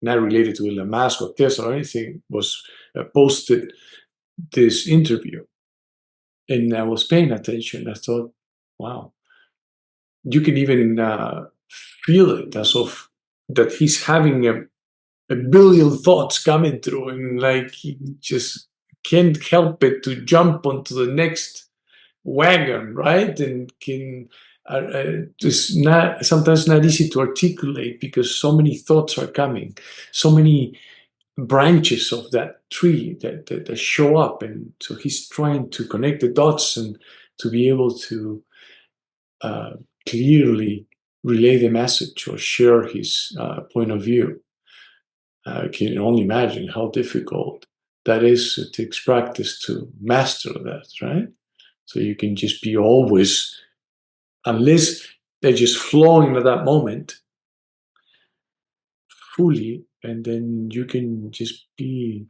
not related to Elon Musk or Tesla or anything, was posted this interview. And I was paying attention. I thought, wow, you can even feel it as of that he's having a billion thoughts coming through, and like he just can't help it to jump onto the next wagon, right? And can just not sometimes not easy to articulate because so many thoughts are coming, so many branches of that tree that show up, and so he's trying to connect the dots and to be able to uh, clearly relay the message or share his point of view. I can only imagine how difficult that is. It takes practice to master that, right? So you can just be always, unless they're just flowing at that moment fully, and then you can just be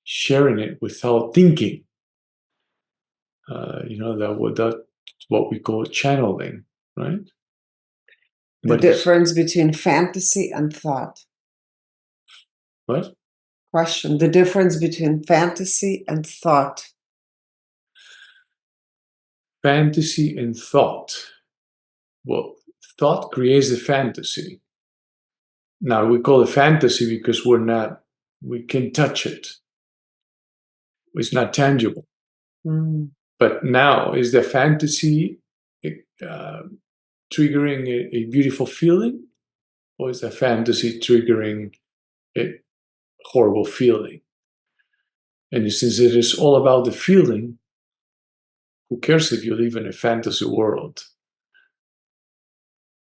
sharing it without thinking. That's what we call channeling, right? The But it's difference between fantasy and thought. what? Question. The difference between fantasy and thought. Fantasy and thought. Well, thought creates the fantasy. Now we call it fantasy because we can touch it. It's not tangible. But now, is the fantasy uh, triggering a beautiful feeling, or is the fantasy triggering a horrible feeling? And since it is all about the feeling, who cares if you live in a fantasy world?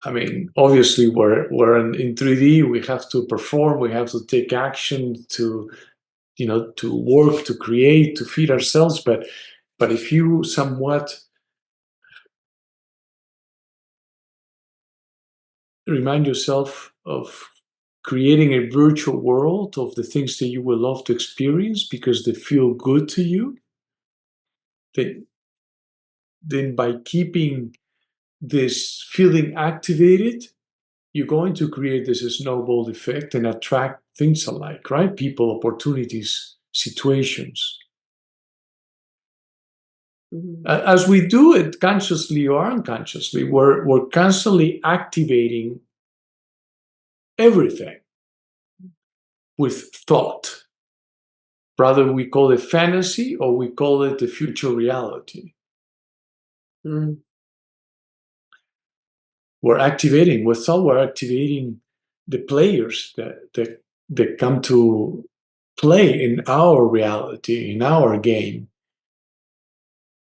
I mean, obviously, we're in 3D. We have to perform. We have to take action to, to work, to create, to feed ourselves. But if you somewhat remind yourself of creating a virtual world of the things that you would love to experience because they feel good to you, then by keeping this feeling activated, you're going to create this snowball effect and attract things alike, right? People, opportunities, situations. Mhm. As we do it consciously or unconsciously, we're constantly activating everything with thought. Rather, we call it fantasy or we call it the future reality. Mm. We're activating the players that come to play in our reality, in our game.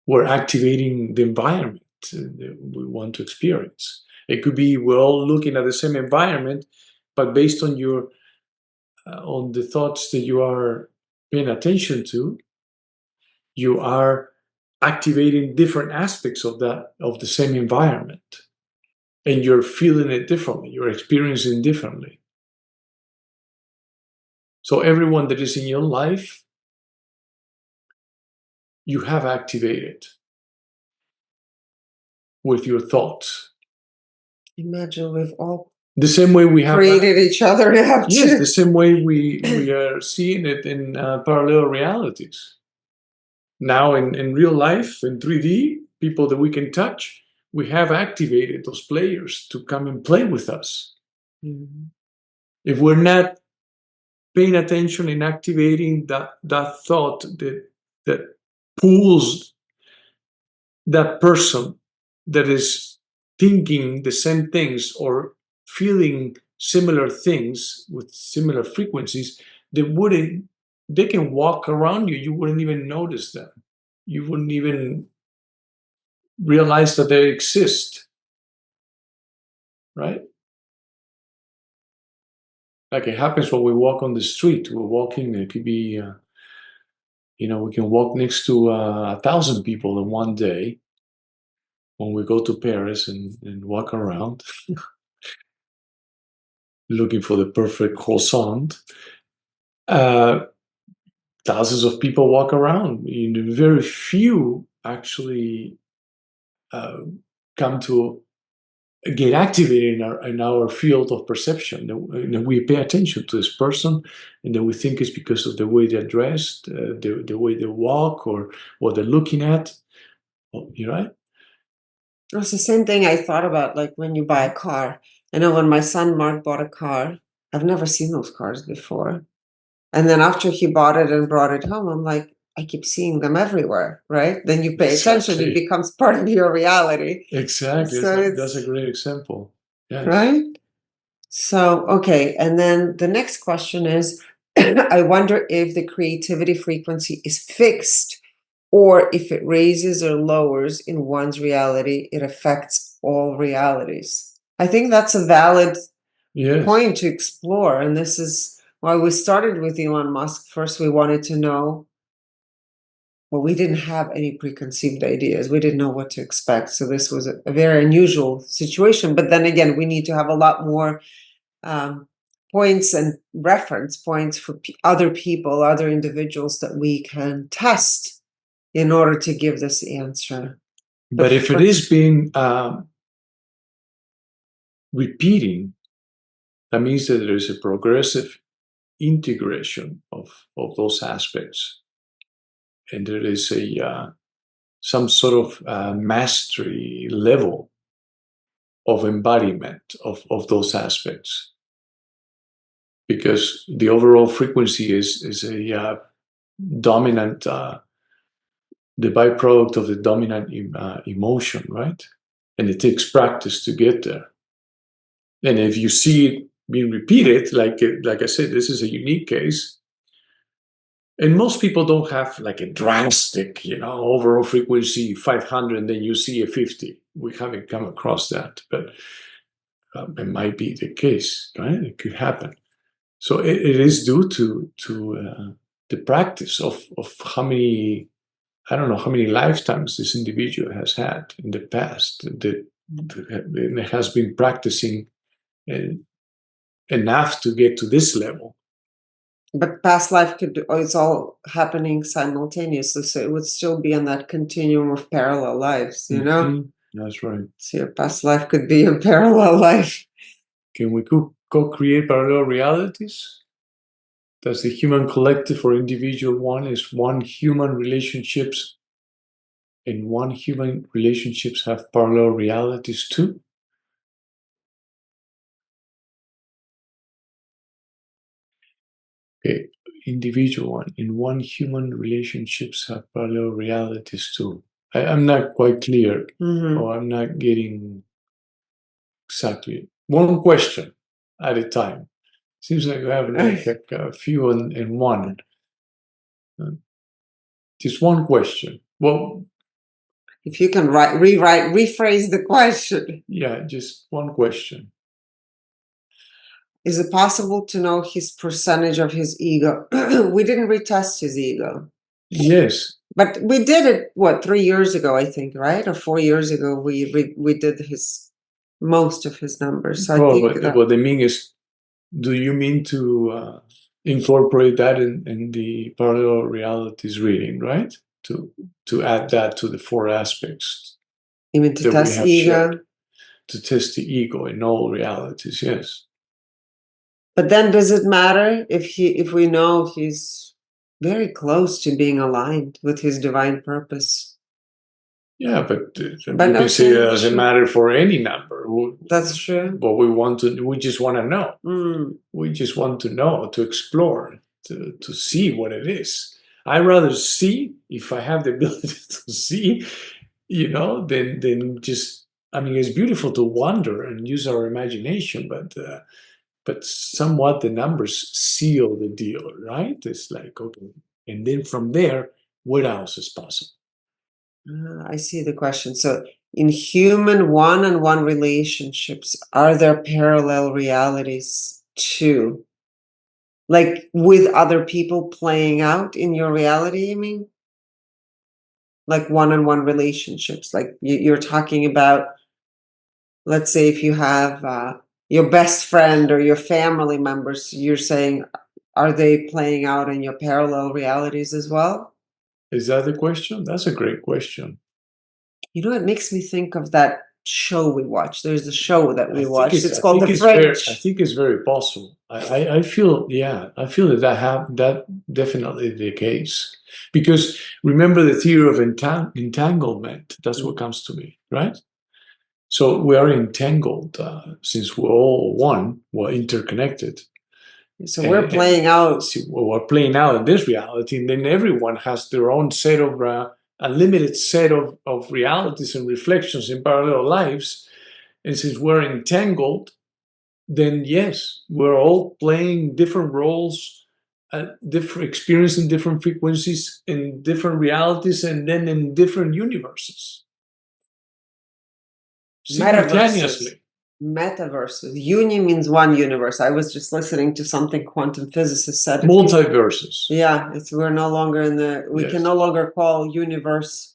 We're activating the environment that we want to experience. It could be we're all looking at the same environment, but based on your on the thoughts that you are paying attention to, you are activating different aspects of the same environment, and you're feeling it differently. You're experiencing differently. So everyone that is in your life, you have activated with your thoughts. Imagine we've all The same way we have created each other now yes, too. the same way we are seeing it in parallel realities. Now in real life, in 3D, people that we can touch, we have activated those players to come and play with us. Mhm. If we're not paying attention and activating that thought that pulls that person that is thinking the same things or feeling similar things with similar frequencies, they can walk around you. You wouldn't even notice them. You wouldn't even realize that they exist, right? Like it happens when we walk on the street. We're walking, it could be, we can walk next to 1,000 people in one day when we go to Paris and walk around looking for the perfect croissant. Uh, Thousands of people walk around. Very few actually uh, come to get activated in our field of perception. That we pay attention to this person, and then we think it's because of the way they're dressed, the way they walk, or what they're looking at. Well, you're right. It's the same thing I thought about, like when you buy a car. I know when my son Mark bought a car, I've never seen those cars before. And then after he bought it and brought it home, I'm like, I keep seeing them everywhere, right? Then you pay attention, it Exactly. becomes part of your reality. Exactly. So That's a it's great example. Yes. right. So, okay. And then the next question is I wonder if the creativity frequency is fixed or if it raises or lowers in one's reality, it affects all realities. I think that's a valid Yes. point to explore. And this is why we started with Elon Musk. First, we wanted to know, well, we didn't have any preconceived ideas. We didn't know what to expect. So this was a very unusual situation. But then again, we need to have a lot more um, points and reference points for other people, other individuals that we can test in order to give this answer. But if it is being repeating, that means that there is a progressive integration of those aspects, and there is a some sort of mastery level of embodiment of those aspects, because the overall frequency is a dominant, the byproduct of the dominant emotion, right? And it takes practice to get there. And if you see it being repeated, like I said, this is a unique case. And most people don't have like a drastic, overall frequency 500, and then you see a 50. We haven't come across that. But It might be the case, right? It could happen. So it is due to the practice of how many, I don't know how many lifetimes this individual has had in the past that has been practicing uh, enough to get to this level. But past life it's all happening simultaneously, so it would still be on that continuum of parallel lives, you know? Mhm. That's right. So your past life could be a parallel life. Can we co-create parallel realities? Does the human collective or individual one is one human relationships, and one human relationships have parallel realities too? Okay, individual one in one human relationships have parallel realities too. I'm not quite clear, or I'm not getting exactly one question at a time. Seems like you have like a few in one. Just one question. Well, If you can rephrase the question. yeah, just one question. Is it possible to know his percentage of his ego? We didn't retest his ego. Yes. But we did it, what, 3 years ago, I think, right? Or 4 years ago, we did most of his numbers. So I think But what they mean is, do you mean to incorporate that in the parallel realities reading, right? To add that to the four aspects even to that we test have ego. shared, to test the ego in all realities, yes. But then does it matter if we know he's very close to being aligned with his divine purpose? Yeah, but you But can say it okay, doesn't matter for any number. that's true. But we just want to know. We just want to know, to explore, to see what it is. I rather see, if I have the ability to see, than just. I mean, it's beautiful to wonder and use our imagination, but somewhat the numbers seal the deal, right? It's like, okay, and then from there, what else is possible? I see the question. So in human one-on-one relationships, are there parallel realities too? Like with other people playing out in your reality, you mean? Like one-on-one relationships, like you're talking about, let's say if you have your best friend or your family members, you're saying, are they playing out in your parallel realities as well? Is that the question? That's a great question. You know, it makes me think of that show we watched. There's a show that we watched. It's I called think The it's very, I Fridge. think it's very possible. I feel, yeah, I feel that definitely the case. Because remember the theory of entanglement. That's what comes to me, right? So we are entangled since we're all one, we're interconnected. So we're playing out. We're playing out in this reality, and then everyone has their own set of a limited set of realities and reflections in parallel lives. And since we're entangled, then yes, we're all playing different roles, different experiencing different frequencies in different realities, and then in different universes simultaneously. Metaverses. Union means one universe. I was just listening to something quantum physicists said. Multiverses. Yeah, we're no longer we Yes. can no longer call universe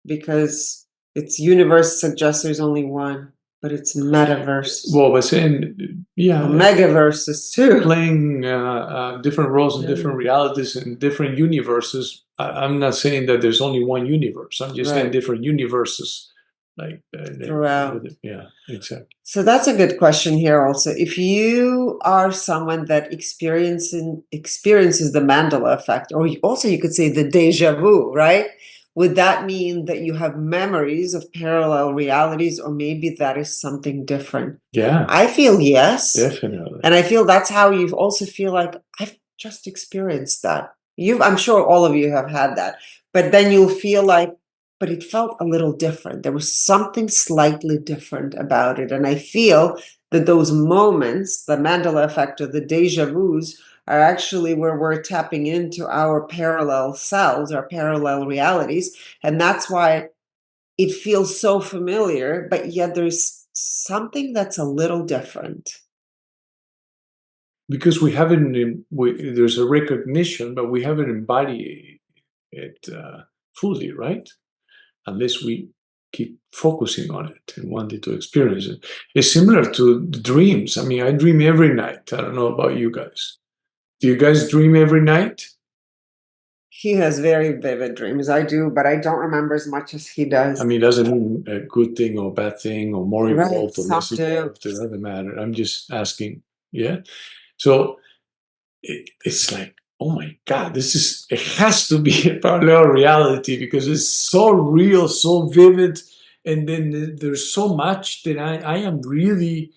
because it's universe suggests there's only one, but it's metaverse. Well, by saying, yeah, megaverses too. Playing different roles in different realities and different universes. I'm not saying that there's only one universe. I'm just saying different universes. Like throughout. Yeah, exactly. So that's a good question here also. If you are someone that experiences the Mandela effect, or also you could say the deja vu, right? Would that mean that you have memories of parallel realities, or maybe that is something different? Yeah. I feel yes. Definitely. And I feel that's how you also feel like, I've just experienced that. I'm sure all of you have had that. But then you'll feel like, but it felt a little different. There was something slightly different about it. And I feel that those moments, the Mandela effect or the deja vus, are actually where we're tapping into our parallel selves, our parallel realities. And that's why it feels so familiar, but yet there's something that's a little different. Because we haven't, there's a recognition, but we haven't embodied it fully, right? Unless we keep focusing on it and wanting to experience it. It's similar to dreams. I mean, I dream every night. I don't know about you guys. Do you guys dream every night? He has very vivid dreams. I do, but I don't remember as much as he does. I mean, it doesn't mean a good thing or bad thing or more Right, involved or less some do. involved. It doesn't matter. I'm just asking. Yeah. So it's like, oh my God, it has to be a parallel reality because it's so real, so vivid. And then there's so much that I am really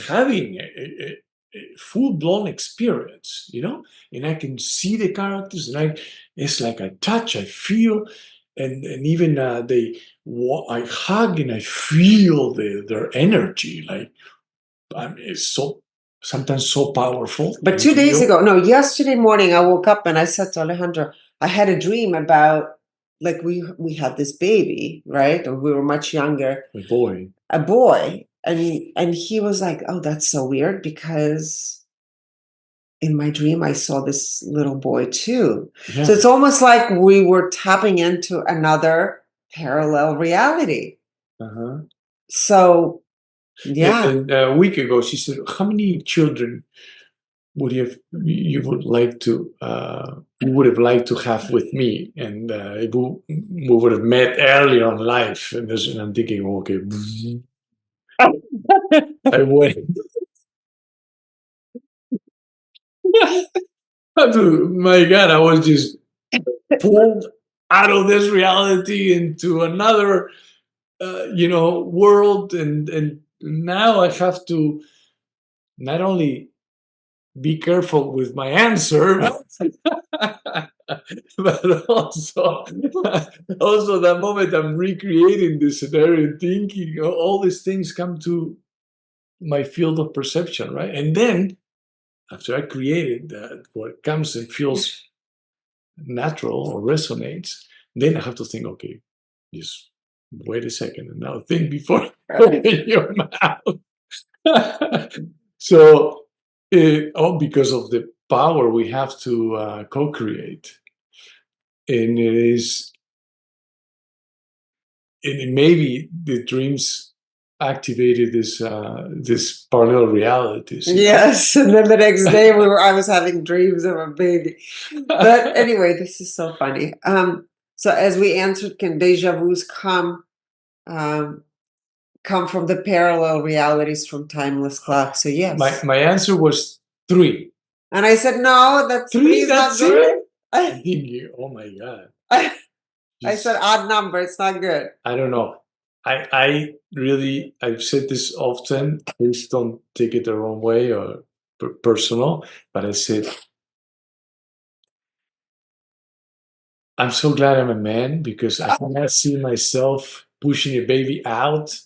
having a full-blown experience, and I can see the characters, and it's like I touch, I feel, and even I hug and I feel their energy. Like, it's so sometimes so powerful. But 2 days ago, no, yesterday morning, I woke up and I said to Alejandro, I had a dream about, like, we had this baby, right? Or we were much younger. A boy. A boy. And he was like, oh, that's so weird because in my dream I saw this little boy too. Yeah. So it's almost like we were tapping into another parallel reality. Uh-huh. So yeah. And a week ago, she said, "How many children would you would have liked to have with me?" And we would have met earlier in life. And I'm thinking, okay, I went. My God, I was just pulled out of this reality into another, world, and now I have to not only be careful with my answer, but also that moment I'm recreating this scenario, thinking all these things come to my field of perception, right? And then after I created that, what comes and feels natural or resonates, then I have to think, okay, just wait a second and now think before open your mouth. So, all because of the power we have to co-create, and maybe the dreams activated this parallel realities. Yes, and then the next day I was having dreams of a baby. But anyway, this is so funny. So as we answered, can deja vus come from the parallel realities from timeless clocks? So yes. My answer was 3. And I said, no, that's 3, not that's it? good. I think oh my God. I said odd number, it's not good. I don't know. I've said this often. Please don't take it the wrong way or personal. But I said, I'm so glad I'm a man because I cannot see myself pushing a baby out,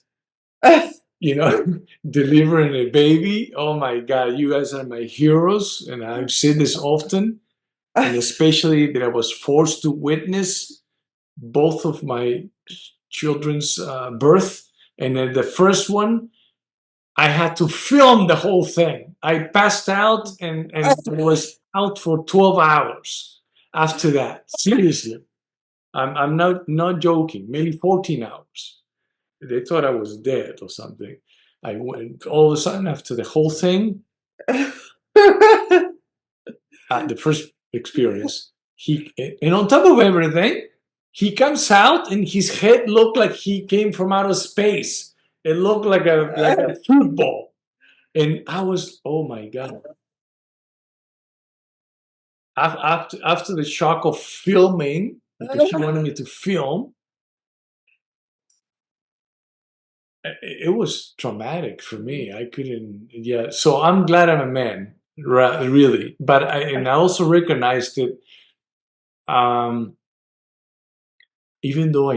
delivering a baby. Oh my God, you guys are my heroes. And I've said this often, and especially that I was forced to witness both of my children's birth. And then the first one, I had to film the whole thing. I passed out and was out for 12 hours after that. Seriously. I'm not joking. Maybe 14 hours. They thought I was dead or something. I went all of a sudden after the whole thing, the first experience, and on top of everything, he comes out and his head looked like he came from outer space. It looked like a football. And I was, oh my God. After the shock of filming, because she wanted me to film, it was traumatic for me. I couldn't, yeah. So I'm glad I'm a man, really. But I also recognized that, even though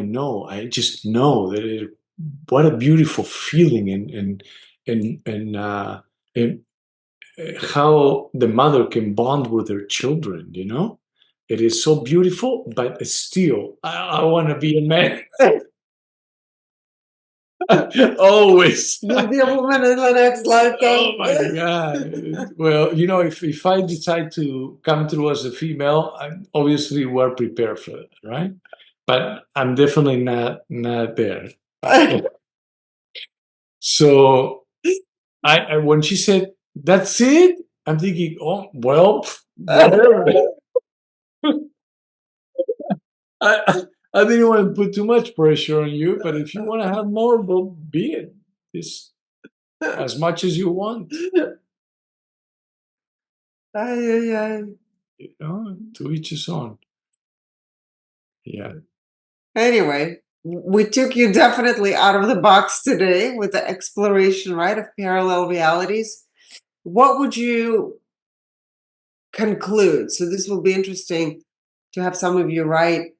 I just know that what a beautiful feeling, and how the mother can bond with her children. It is so beautiful, but still, I want to be a man. Always. You'll be a woman in the next lifetime. Oh my God. Well, if I decide to come through as a female, obviously we're prepared for it, right? But I'm definitely not there. So I when she said that's it, I'm thinking, oh well, whatever. I didn't want to put too much pressure on you, but if you want to have more, well, be it. It's as much as you want. To each his own. Yeah. Anyway, we took you definitely out of the box today with the exploration, right, of parallel realities. What would you conclude? So this will be interesting to have some of you write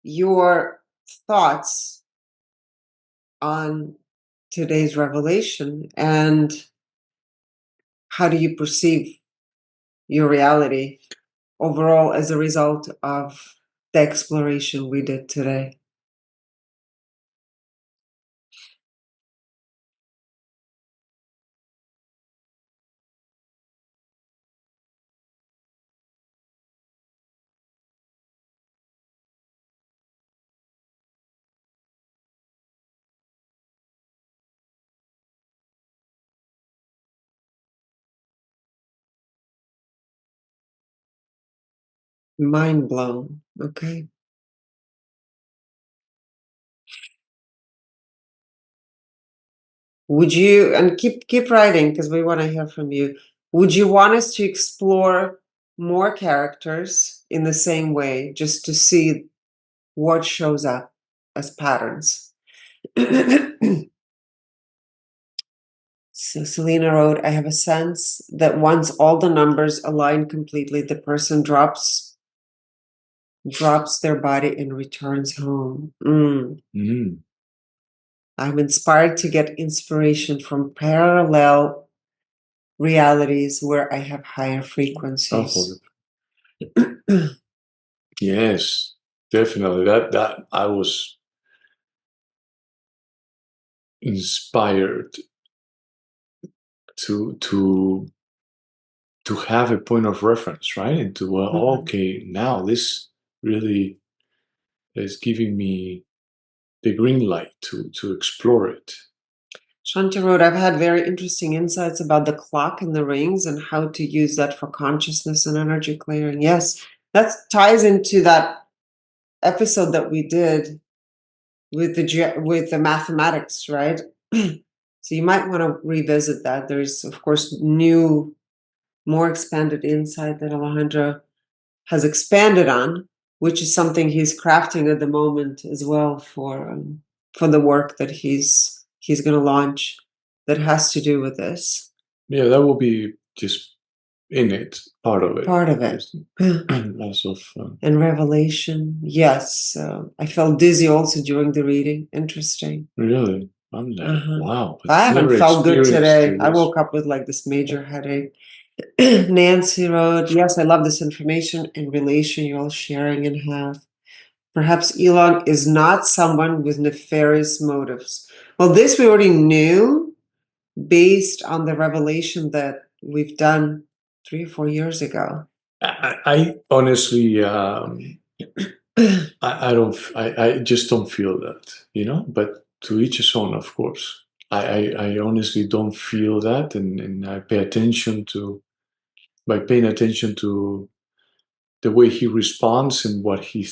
your thoughts on today's revelation and how do you perceive your reality overall as a result of the exploration we did today. Mind blown. Okay. Would you, and keep writing because we want to hear from you. Would you want us to explore more characters in the same way, just to see what shows up as patterns? So Selena wrote, I have a sense that once all the numbers align completely, the person drops their body and returns home. I'm inspired to get inspiration from parallel realities where I have higher frequencies. Yes, definitely. That I was inspired to have a point of reference, right? And to okay, now this really is giving me the green light to explore it. Shanti wrote, I've had very interesting insights about the clock and the rings and how to use that for consciousness and energy clearing. Yes, that ties into that episode that we did with the mathematics, right? So you might want to revisit that. There's, of course, new, more expanded insight that Alejandro has expanded on, which is something he's crafting at the moment as well for the work that he's going to launch that has to do with this. Yeah, that will be just in it, part of it. Part of it. As of and revelation, yes. I felt dizzy also during the reading. Interesting. Really? I'm like, wow. I haven't felt good today. I woke up with like this major headache. Nancy wrote, yes, I love this information and relation you're all sharing and have. Perhaps Elon is not someone with nefarious motives. Well, this we already knew based on the revelation that we've done 3 or 4 years ago. I honestly, I just don't feel that, but to each his own, of course. I honestly don't feel that, and I pay attention by paying attention to the way he responds and what he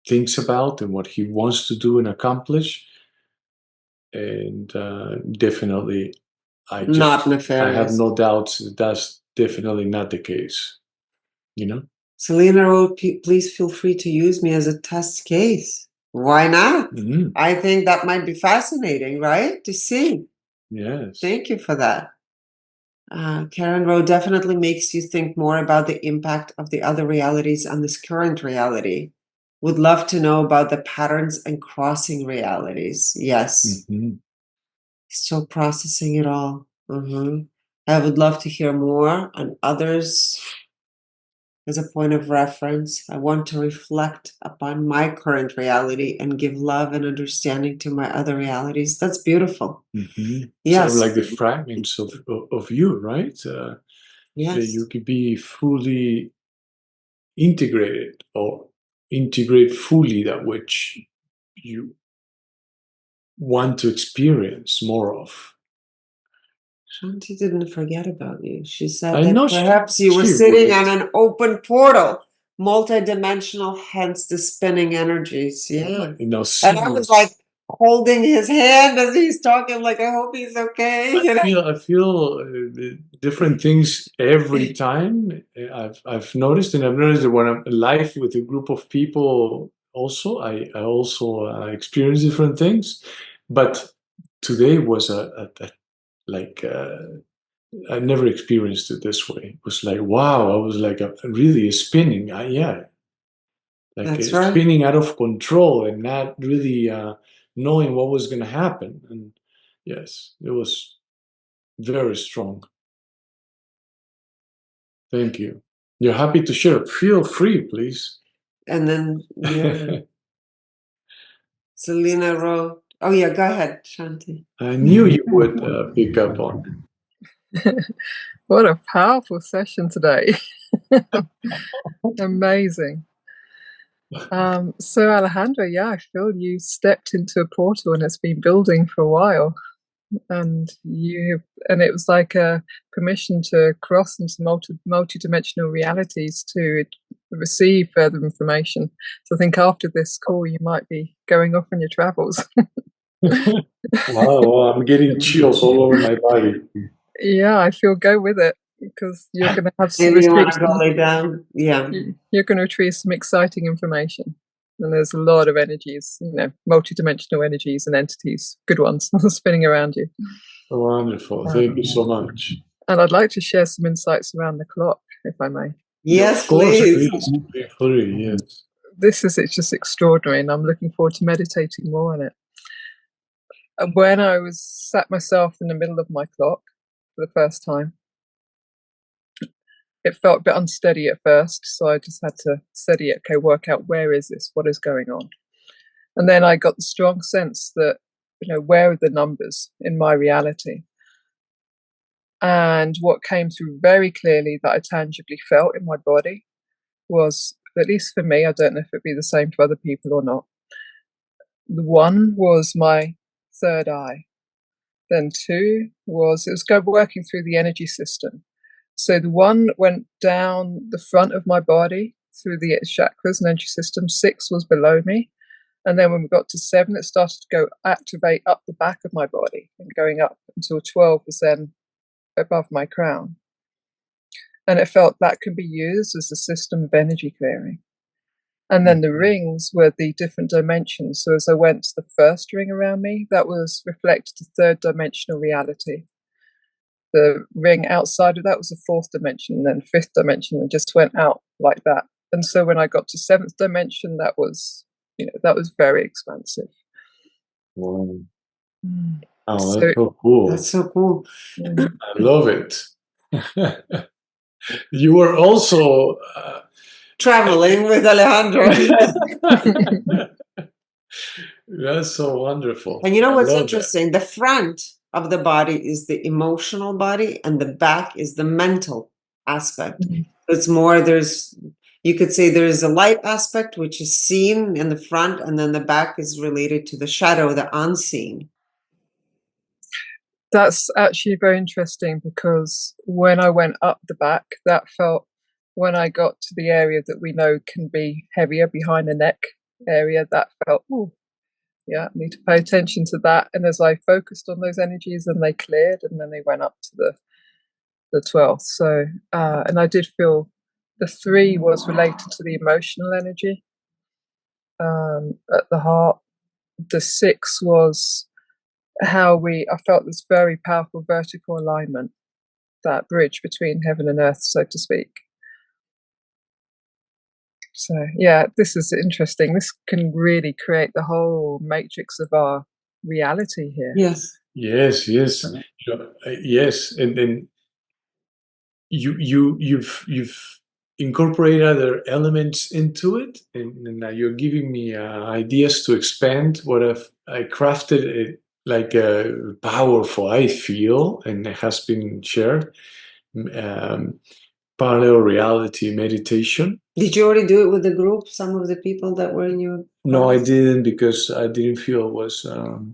thinks about and what he wants to do and accomplish. And definitely, Not nefarious. I have no doubts that that's definitely not the case. Selena wrote, please feel free to use me as a test case. Why not? I think that might be fascinating, right? To see. Yes. Thank you for that. Karen wrote, definitely makes you think more about the impact of the other realities on this current reality. Would love to know about the patterns and crossing realities. Yes. Still processing it all. I would love to hear more on others as a point of reference. I want to reflect upon my current reality and give love and understanding to my other realities. That's beautiful. Mm-hmm. Yes. Sort of like the fragments of you, right? Yes. You could be fully integrated or integrate fully that which you want to experience more of. Shanti didn't forget about you. She said I that know perhaps you were she sitting would. on an open portal, multidimensional, hence the spinning energies. Yeah. You know, And I was like holding his hand as he's talking, like, I hope he's okay. I feel different things every time. I've noticed, and I've noticed that when I'm live with a group of people, also I also experience different things. But today was like I never experienced it this way. It was like wow, I was like really spinning. Yeah, like That's right. spinning out of control and not really knowing what was going to happen. And yes, it was very strong. Thank you. You're happy to share. Feel free, please. And then, yeah. Selena wrote, oh, yeah, go ahead, Shanti. I knew you would pick up on. What a powerful session today. Amazing. So Alejandro, yeah, I feel you stepped into a portal and it's been building for a while. And it was like a permission to cross into multi-dimensional realities to receive further information. So I think after this call, you might be going off on your travels. Wow, I'm getting chills all over my body. Yeah, I feel go with it because you're going to have some Maybe you want to go lay down. Yeah. You're going to retrieve some exciting information. And there's a lot of energies, multidimensional energies and entities, good ones, spinning around you. Wonderful. Thank you so much. And I'd like to share some insights around the clock, if I may. Yes, of course, please. Yes. It's just extraordinary, and I'm looking forward to meditating more on it. And when I was sat myself in the middle of my clock for the first time, it felt a bit unsteady at first, so I just had to steady it. Okay, work out where is this? What is going on? And then I got the strong sense that, where are the numbers in my reality? And what came through very clearly that I tangibly felt in my body was, at least for me, I don't know if it'd be the same for other people or not. The one was my third eye. Then two was, it was working through the energy system. So the one went down the front of my body through the chakras and energy system. 6 was below me. And then when we got to 7, it started to go activate up the back of my body and going up until 12 was then above my crown. And it felt that can be used as a system of energy clearing. And then the rings were the different dimensions. So as I went to the first ring around me, that was reflected to third dimensional reality. The ring outside of that was the fourth dimension, and then fifth dimension, and just went out like that. And so when I got to seventh dimension, that was very expansive. Wow. Oh, that's so cool. That's so cool. I love it. You were also traveling with Alejandro. That's so wonderful. And you know what's interesting? The front of the body is the emotional body, and the back is the mental aspect. It's more, you could say there's a light aspect, which is seen in the front, and then the back is related to the shadow, the unseen. That's actually very interesting, because when I went up the back, that felt, when I got to the area that we know can be heavier behind the neck area, that felt, I need to pay attention to that. And as I focused on those energies, and they cleared, and then they went up to the 12th. So, and I did feel the 3 was related to the emotional energy at the heart. The 6 was how I felt this very powerful vertical alignment, that bridge between heaven and earth, so to speak. So yeah, this is interesting. This can really create the whole matrix of our reality here. Yes. Yes. Yes. Yes. And you've incorporate other elements into it, and now you're giving me ideas to expand what I crafted it like a powerful, I feel, and it has been shared, parallel reality meditation. Did you already do it with the group, some of the people that were in your class? No, I didn't, because I didn't feel it was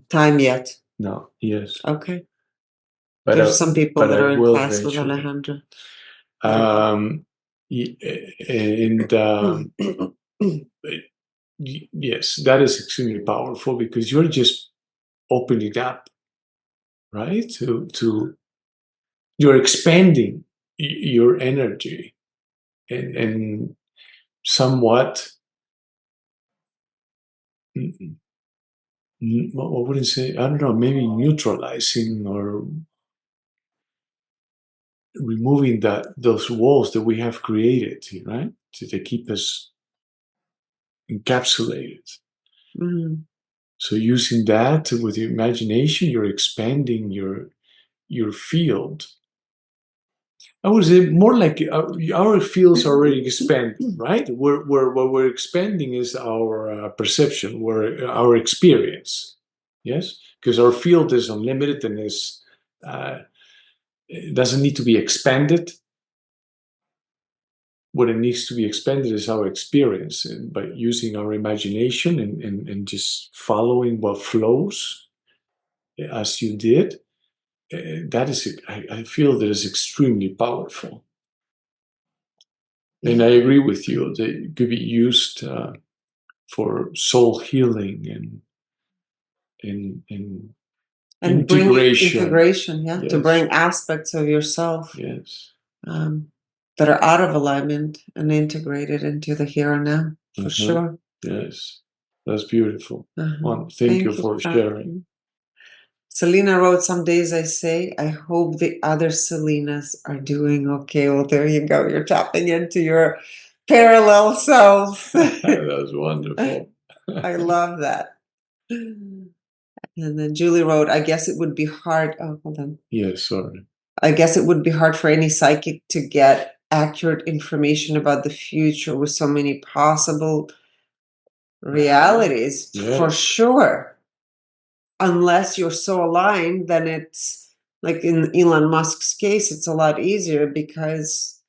time yet. No, yes. Okay. But there's some people that are in class with eventually. Alejandro. Yes, that is extremely powerful, because you're just opening up, right? To you're expanding your energy, and somewhat, I wouldn't say, I don't know, maybe neutralizing or removing those walls that we have created, right? To keep us encapsulated. Mm. So using that with your imagination, you're expanding your field. I would say more like our fields are already expanding, right? What we're expanding is our perception, our experience. Yes, because our field is unlimited and it doesn't need to be expanded. What it needs to be expanded is our experience, and by using our imagination and just following what flows, as you did, that is, I feel that is extremely powerful. And I agree with you that it could be used for soul healing and integration, yeah, yes. To bring aspects of yourself, yes, that are out of alignment and integrated into the here and now, for sure. Yes, that's beautiful. Well, thank you for sharing. Selena wrote, some days I say, I hope the other Selenas are doing okay. Well, there you go. You're tapping into your parallel self. That's wonderful. I love that. And then Julie wrote, I guess it would be hard. Oh, hold on. Yes, sorry. I guess it would be hard for any psychic to get accurate information about the future with so many possible realities, for sure. Unless you're so aligned, then it's like in Elon Musk's case, it's a lot easier because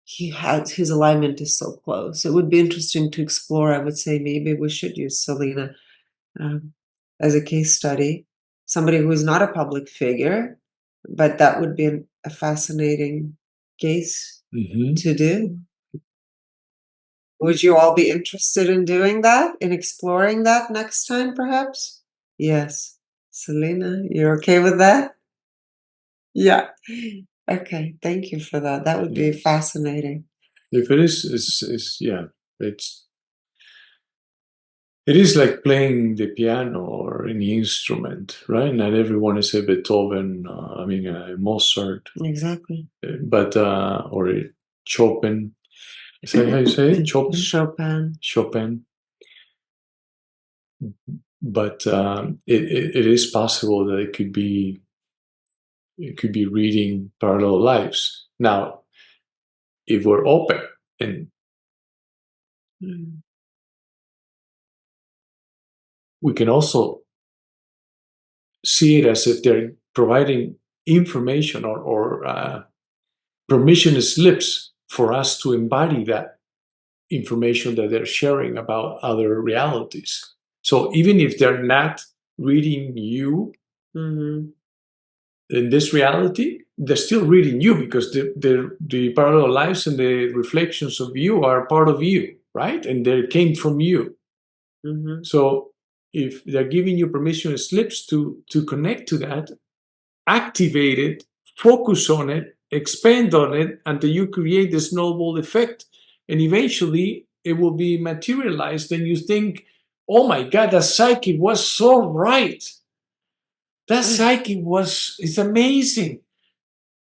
his alignment is so close. It would be interesting to explore. I would say maybe we should use Selena as a case study, somebody who is not a public figure, but that would be a fascinating case to do. Would you all be interested in doing that, in exploring that next time, perhaps? Yes. Selena, you're okay with that? Yeah. Okay, thank you for that. That would be fascinating. If it is yeah, it is like playing the piano or any instrument, right? Not everyone is a Beethoven, Mozart. Exactly. But, or a Chopin. Is that how you say it? Chopin? Chopin. But it is possible that it could be reading parallel lives. Now, if we're open and we can also see it as if they're providing information or permission slips for us to embody that information that they're sharing about other realities. So even if they're not reading you in this reality, they're still reading you, because the parallel lives and the reflections of you are part of you, right? And they came from you. So if they're giving you permission slips to connect to that, activate it, focus on it, expand on it until you create the snowball effect. And eventually it will be materialized and you think, oh my God, that psychic was so right. That psychic is amazing,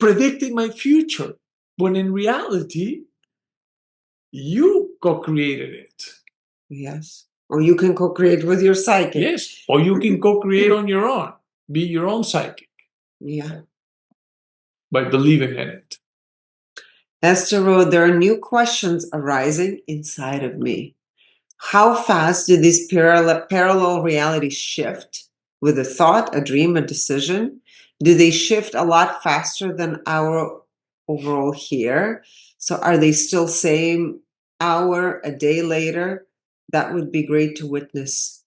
predicting my future. When in reality, you co-created it. Yes. Or you can co-create with your psychic. Yes. Or you can co-create on your own. Be your own psychic. Yeah. by believing in it. Esther wrote, there are new questions arising inside of me. How fast do these parallel realities shift with a thought, a dream, a decision? Do they shift a lot faster than our overall here? So are they still same hour, a day later? That would be great to witness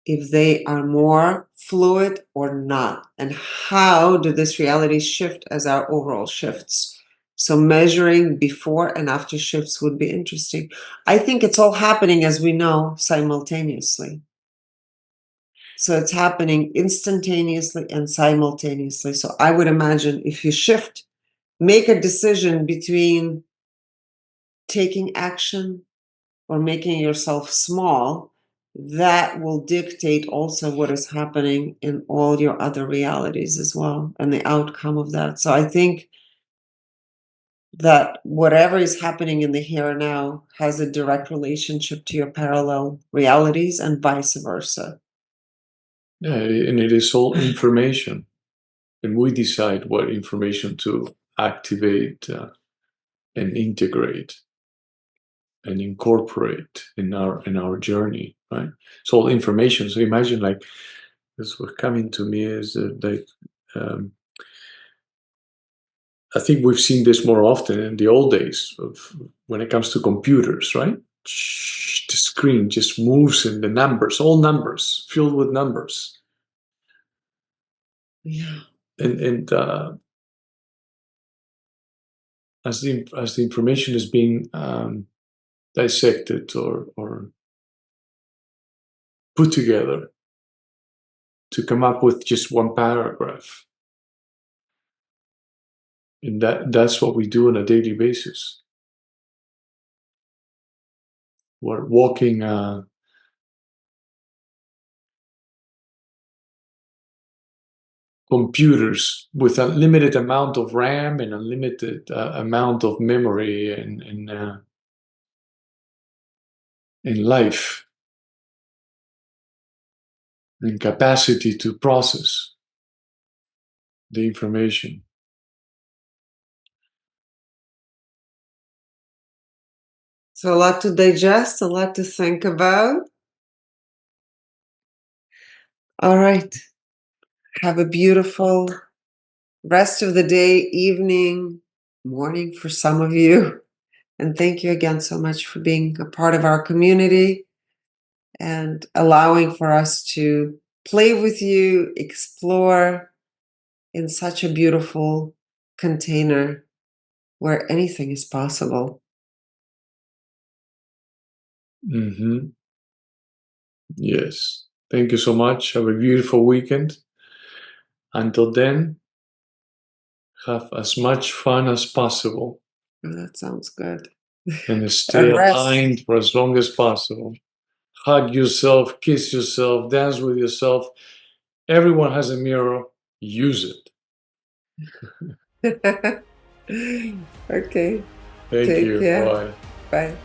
if they are more fluid or not. And how do this reality shift as our overall shifts? So measuring before and after shifts would be interesting. I think it's all happening, as we know, simultaneously. So it's happening instantaneously and simultaneously. So I would imagine if you shift, make a decision between taking action or making yourself small, that will dictate also what is happening in all your other realities as well and the outcome of that. So I think that whatever is happening in the here and now has a direct relationship to your parallel realities and vice versa. Yeah, and it is all information. And we decide what information to activate and integrate and incorporate in our journey, right? It's all information. So imagine, like, this was coming to me is I think we've seen this more often in the old days of when it comes to computers, right? The screen just moves in the numbers, all numbers, filled with numbers. Yeah. And as the information is being dissected or put together to come up with just one paragraph, and that's what we do on a daily basis. We're walking computers with a limited amount of RAM and a limited amount of memory in life and capacity to process the information. So a lot to digest, a lot to think about. All right. Have a beautiful rest of the day, evening, morning for some of you. And thank you again so much for being a part of our community and allowing for us to play with you, explore in such a beautiful container where anything is possible. Mm-hmm. Yes. Thank you so much. Have a beautiful weekend. Until then, have as much fun as possible. Oh, that sounds good. And stay And rest. aligned for as long as possible. Hug yourself, kiss yourself, dance with yourself. Everyone has a mirror. Use it. Okay. Thank Take you. care. Bye. Bye.